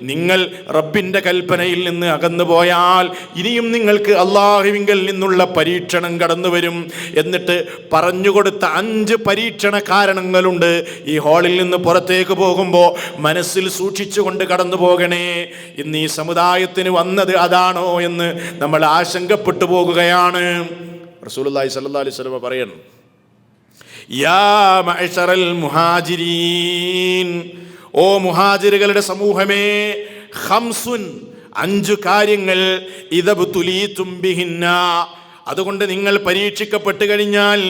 നിങ്ങൾ റബ്ബിൻ്റെ കൽപ്പനയിൽ നിന്ന് അകന്നു പോയാൽ ഇനിയും നിങ്ങൾക്ക് അള്ളാഹുവിങ്കൽ നിന്നുള്ള പരീക്ഷണം കടന്നു വരും. എന്നിട്ട് പറഞ്ഞുകൊടുത്ത 5 പരീക്ഷണ കാരണങ്ങളുണ്ട്. ഈ ഹാളിൽ നിന്ന് പുറത്തേക്ക് പോകുമ്പോൾ മനസ്സിൽ സൂക്ഷിച്ചുകൊണ്ട് കടന്നു പോകണേ. ഇന്ന് ഈ സമുദായത്തിന് വന്നത് അതാണോ എന്ന് നമ്മൾ ആശങ്കപ്പെട്ടു പോകുകയാണ്. റസൂലുള്ളാഹി സ്വല്ലല്ലാഹു അലൈഹി വസല്ലം പറയുന്നു, യാ മഅ്ശറൽ മുഹാജിരീൻ, ഓ മുഹാജിറുകളുടെ സമൂഹമേ, ഖംസുൻ, 5 കാര്യങ്ങൾ, ഇദബ്തുലീതും ബിഹിന്ന, അതുകൊണ്ട് നിങ്ങൾ പരീക്ഷിക്കപ്പെട്ട് കഴിഞ്ഞാൽ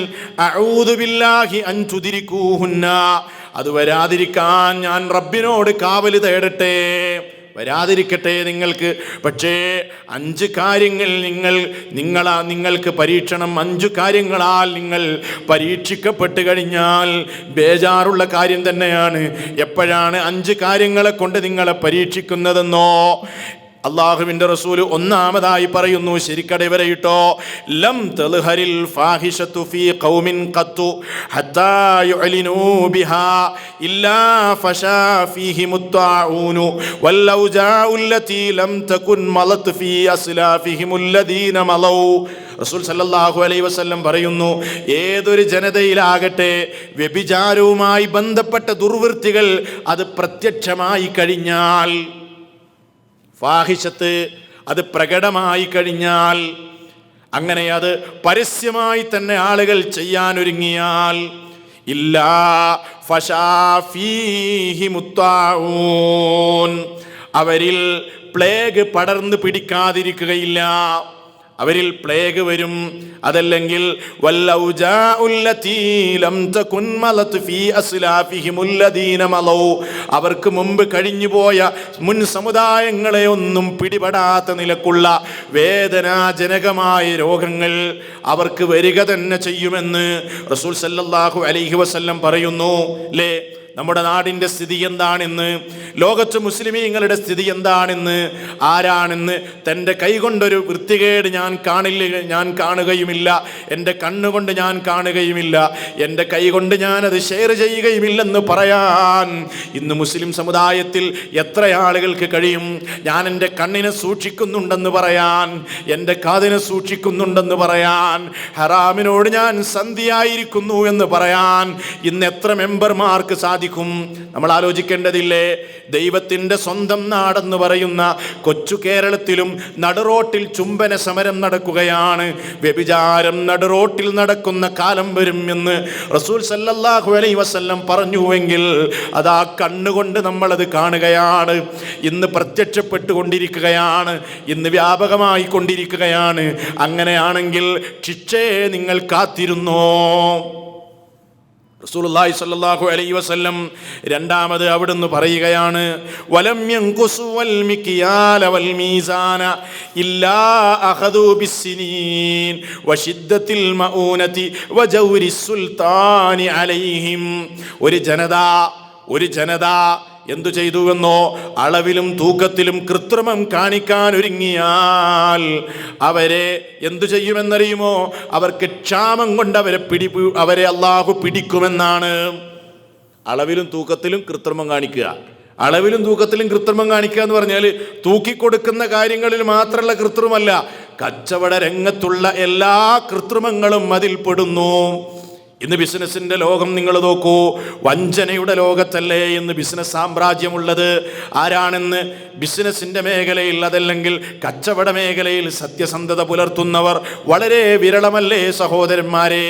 അഊദു ബില്ലാഹി അൻ തുദ്രികൂഹുന്ന, അത് വരാതിരിക്കാൻ ഞാൻ റബ്ബിനോട് കാവല് തേടട്ടെ, വരാതിരിക്കട്ടെ നിങ്ങൾക്ക്. പക്ഷേ 5 കാര്യങ്ങൾ നിങ്ങൾക്ക് പരീക്ഷണം, 5 കാര്യങ്ങളാൽ നിങ്ങൾ പരീക്ഷിക്കപ്പെട്ട് കഴിഞ്ഞാൽ ബേജാറുള്ള കാര്യം തന്നെയാണ്. എപ്പോഴാണ് 5 കാര്യങ്ങളെ കൊണ്ട് നിങ്ങളെ പരീക്ഷിക്കുന്നതെന്നോ അള്ളാഹുവിൻ്റെ റസൂല് ഒന്നാമതായി പറയുന്നു, ശരിക്കടവരെയിട്ടോ, ലം തൽഹരിൽ ഫാഹിഷതു ഫീ ഖൗമിൻ ഖത്തു ഹത്താ യുഅ്ലിനൂ ബിഹാ ഇല്ലാ ഫശാ ഫീഹിമുത് തഊനു വല്ലൗജാഉ അല്ലതി ലം തകുൻ മലത് ഫീ അസ്ലാഫിഹിമുല്ലദീന മലൗ. റസൂൽ സല്ലല്ലാഹു അലൈഹി വസല്ലം പറയുന്നു, ഏതൊരു ജനതയിലാകട്ടെ വ്യഭിചാരവുമായി ബന്ധപ്പെട്ട ദുർവൃത്തികൾ അത് പ്രത്യക്ഷമായി കഴിഞ്ഞാൽ, ഫാഹിഷത്ത് അത് പ്രകടമായി കഴിഞ്ഞാൽ, അങ്ങനെ അത് പരസ്യമായി തന്നെ ആളുകൾ ചെയ്യാനൊരുങ്ങിയാൽ, ഇല്ലാ ഫശാ ഫീഹിമുത് തഊൻ, അവരിൽ പ്ലേഗ് പടർന്നു പിടിക്കാതിരിക്കുകയില്ല, അവരിൽ പ്ലേഗ് വരും. അതല്ലെങ്കിൽ അവർക്ക് മുമ്പ് കഴിഞ്ഞുപോയ മുൻ സമുദായങ്ങളെ ഒന്നും പിടിപെടാത്ത നിലക്കുള്ള വേദനാജനകമായ രോഗങ്ങൾ അവർക്ക് വരിക തന്നെ ചെയ്യുമെന്ന് റസൂൽ സല്ലല്ലാഹു അലൈഹി വസല്ലം പറയുന്നു. അല്ലേ, നമ്മുടെ നാടിൻ്റെ സ്ഥിതി എന്താണെന്ന്, ലോകത്ത് മുസ്ലിമീങ്ങളുടെ സ്ഥിതി എന്താണെന്ന്, ആരാണെന്ന് തൻ്റെ കൈകൊണ്ടൊരു വൃത്തികേട് ഞാൻ കാണുകയുമില്ല, എൻ്റെ കണ്ണുകൊണ്ട് ഞാൻ കാണുകയുമില്ല, എൻ്റെ കൈകൊണ്ട് ഞാനത് ഷെയർ ചെയ്യുകയുമില്ലെന്ന് പറയാൻ ഇന്ന് മുസ്ലിം സമുദായത്തിൽ എത്ര ആളുകൾക്ക് കഴിയും? ഞാൻ എൻ്റെ കണ്ണിനെ സൂക്ഷിക്കുന്നുണ്ടെന്ന് പറയാൻ, എൻ്റെ കാതിനെ സൂക്ഷിക്കുന്നുണ്ടെന്ന് പറയാൻ, ഹറാമിനോട് ഞാൻ സന്ധിയായിരിക്കുന്നു എന്ന് പറയാൻ ഇന്ന് എത്ര മെമ്പർമാർക്ക് സാധിക്കും? നമ്മൾ ആലോചിക്കേണ്ടതില്ലേ? ദൈവത്തിൻ്റെ സ്വന്തം നാടെന്ന് പറയുന്ന കൊച്ചു കേരളത്തിലും നടുറോട്ടിൽ ചുംബന സമരം നടക്കുകയാണ്. വ്യഭിചാരം നടുറോട്ടിൽ നടക്കുന്ന കാലം വരും എന്ന് റസൂൽ സല്ലല്ലാഹു അലൈഹി വസല്ലം പറഞ്ഞുവെങ്കിൽ അതാ കണ്ണുകൊണ്ട് നമ്മളത് കാണുകയാണ്. ഇന്ന് പ്രത്യക്ഷപ്പെട്ടുകൊണ്ടിരിക്കുകയാണ്, ഇന്ന് വ്യാപകമായി കൊണ്ടിരിക്കുകയാണ്. അങ്ങനെയാണെങ്കിൽ ശിക്ഷയെ നിങ്ങൾ കാത്തിരുന്നോ? റസൂലുള്ളാഹി സ്വല്ലല്ലാഹു അലൈഹി വസല്ലം രണ്ടാമത് അവിടുന്ന് പറയുകയാണ്, വലം യൻഖുസു വൽ മിക്യാല വൽ മീസാന ഇല്ലാ അഖദു ബിസ്സിനീൻ വശിദ്ദത്തിൽ മഊനതി വജൗരി സുൽത്താനി അലൈഹിം. ഒരു ജനത എന്തു ചെയ്തുവെന്നോ, അളവിലും തൂക്കത്തിലും കൃത്രിമം കാണിക്കാൻ ഒരുങ്ങിയാൽ അവരെ എന്തു ചെയ്യുമെന്നറിയുമോ? അവർക്ക് ക്ഷാമം കൊണ്ട് അവരെ അള്ളാഹു പിടിക്കുമെന്നാണ്. അളവിലും തൂക്കത്തിലും കൃത്രിമം കാണിക്കുക. അളവിലും തൂക്കത്തിലും കൃത്രിമം കാണിക്കുക എന്ന് പറഞ്ഞാൽ തൂക്കിക്കൊടുക്കുന്ന കാര്യങ്ങളിൽ മാത്രമുള്ള കൃത്രിമല്ല, കച്ചവട രംഗത്തുള്ള എല്ലാ കൃത്രിമങ്ങളും അതിൽ പെടുന്നു. ഇന്ന് ബിസിനസ്സിൻ്റെ ലോകം നിങ്ങൾ നോക്കൂ, വഞ്ചനയുടെ ലോകത്തല്ലേ ഇന്ന് ബിസിനസ് സാമ്രാജ്യമുള്ളത്? ആരാണെന്ന് ബിസിനസ്സിൻ്റെ മേഖലയിൽ, അതല്ലെങ്കിൽ കച്ചവട മേഖലയിൽ സത്യസന്ധത പുലർത്തുന്നവർ വളരെ വിരളമല്ലേ സഹോദരന്മാരെ?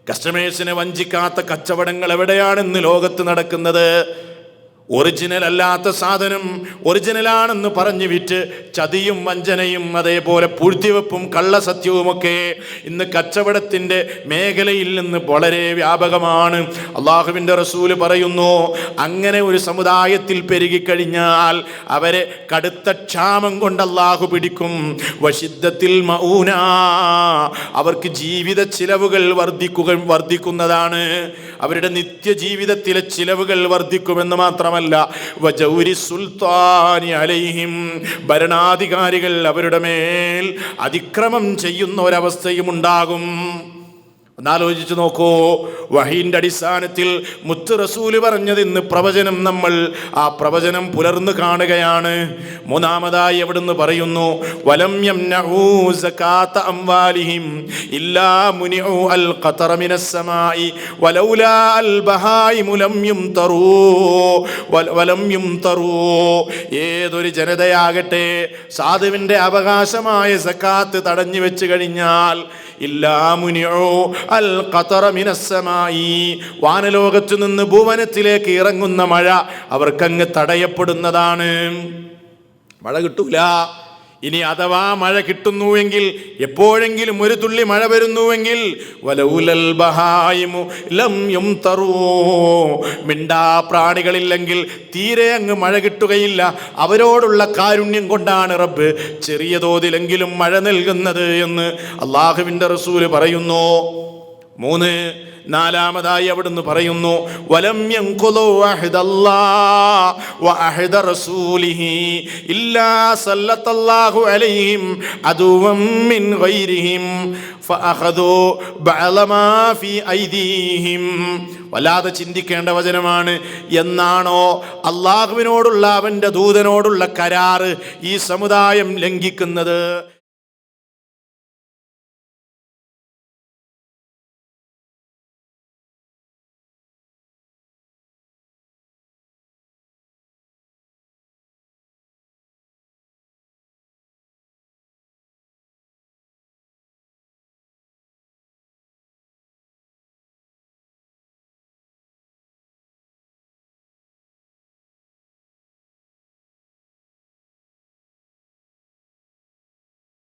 കസ്റ്റമേഴ്സിനെ വഞ്ചിക്കാത്ത കച്ചവടങ്ങൾ എവിടെയാണെന്ന് ലോകത്ത് നടക്കുന്നത്? ഒറിജിനൽ അല്ലാത്ത സാധനം ഒറിജിനലാണെന്ന് പറഞ്ഞു വിറ്റ് ചതിയും വഞ്ചനയും അതേപോലെ പൂഴ്ത്തിവെപ്പും കള്ളസത്യവുമൊക്കെ ഇന്ന് കച്ചവടത്തിൻ്റെ മേഖലയിൽ നിന്ന് വളരെ വ്യാപകമാണ്. അള്ളാഹുവിൻ്റെ റസൂല് പറയുന്നു, അങ്ങനെ ഒരു സമുദായത്തിൽ പെരുകിക്കഴിഞ്ഞാൽ അവരെ കടുത്ത ക്ഷാമം കൊണ്ട് അള്ളാഹു പിടിക്കും. വശിദ്ദത്തിൽ മഊന, അവർക്ക് ജീവിത ചിലവുകൾ വർദ്ധിക്കുന്നതാണ്. അവരുടെ നിത്യജീവിതത്തിലെ ചിലവുകൾ വർദ്ധിക്കുമെന്ന് മാത്രമല്ല, വജൗരി സുൽത്താനി അലൈഹിം, ഭരണാധികാരികൾ അവരുടെ മേൽ അതിക്രമം ചെയ്യുന്ന ഒരവസ്ഥയും ഉണ്ടാകും. ഒന്നാലോചിച്ച് നോക്കൂ. വഹീന്റെ അടിസ്ഥാനത്തിൽ മുത്ത് റസൂല് പറഞ്ഞത് ഇന്ന് പ്രവചനം, നമ്മൾ ആ പ്രവചനം പുലർന്നു കാണുകയാണ്. മൂന്നാമതായി എവിടുന്ന് പറയുന്നു, വലം യംനഉ സകാത അംവാലിഹിം ഇല്ലാ മുനിഉ അൽ ഖതറ മിനസ് സമായി വലൗലാ അൽ ബഹായിമു ലം യുംതറൂ. ഏതൊരു ജനതയാകട്ടെ സാധുവിന്റെ അവകാശമായ സക്കാത്ത് തടഞ്ഞു വെച്ച് കഴിഞ്ഞാൽ ഇല്ലാ മുനിഉ അൽ ഖതറ മിനസ് സമായി, വാനലോകത്തു നിന്ന് ഭുവനത്തിലേക്ക് ഇറങ്ങുന്ന മഴ അവർക്കങ്ങ് തടയപ്പെടുന്നതാണ്. മഴ കിട്ടൂല. ഇനി അഥവാ മഴ കിട്ടുന്നുവെങ്കിൽ, എപ്പോഴെങ്കിലും ഒരു തുള്ളി മഴ വരുന്നുവെങ്കിൽ, വലൗലൽ ബഹായിമു ലം യുംതറൂ, മിണ്ടാ പ്രാണികളില്ലെങ്കിൽ തീരെ അങ്ങ് മഴ കിട്ടുകയില്ല. അവരോടുള്ള കാരുണ്യം കൊണ്ടാണ് റബ്ബ് ചെറിയ തോതിലെങ്കിലും മഴ നൽകുന്നത് എന്ന് അള്ളാഹുവിൻ്റെ റസൂല് പറയുന്നു. നാലാമതായി അവിടുന്ന് പറയുന്നു, വലം യൻഖുദു അഹ്ദല്ലാഹി വഅഹ്ദ റസൂലിഹി ഇല്ലാ സല്ലത്തല്ലാഹു അലൈഹിം അദുവം മിൻ ഗൈരിഹിം ഫഅഖദു ബഅദ മാ ഫീ ഐദീഹിം. വല്ലാതെ ചിന്തിക്കേണ്ട വചനമാണ്. എന്നാണോ അള്ളാഹുവിനോടുള്ള അവൻ്റെ ദൂതനോടുള്ള കരാറ് ഈ സമുദായം ലംഘിക്കുന്നത്,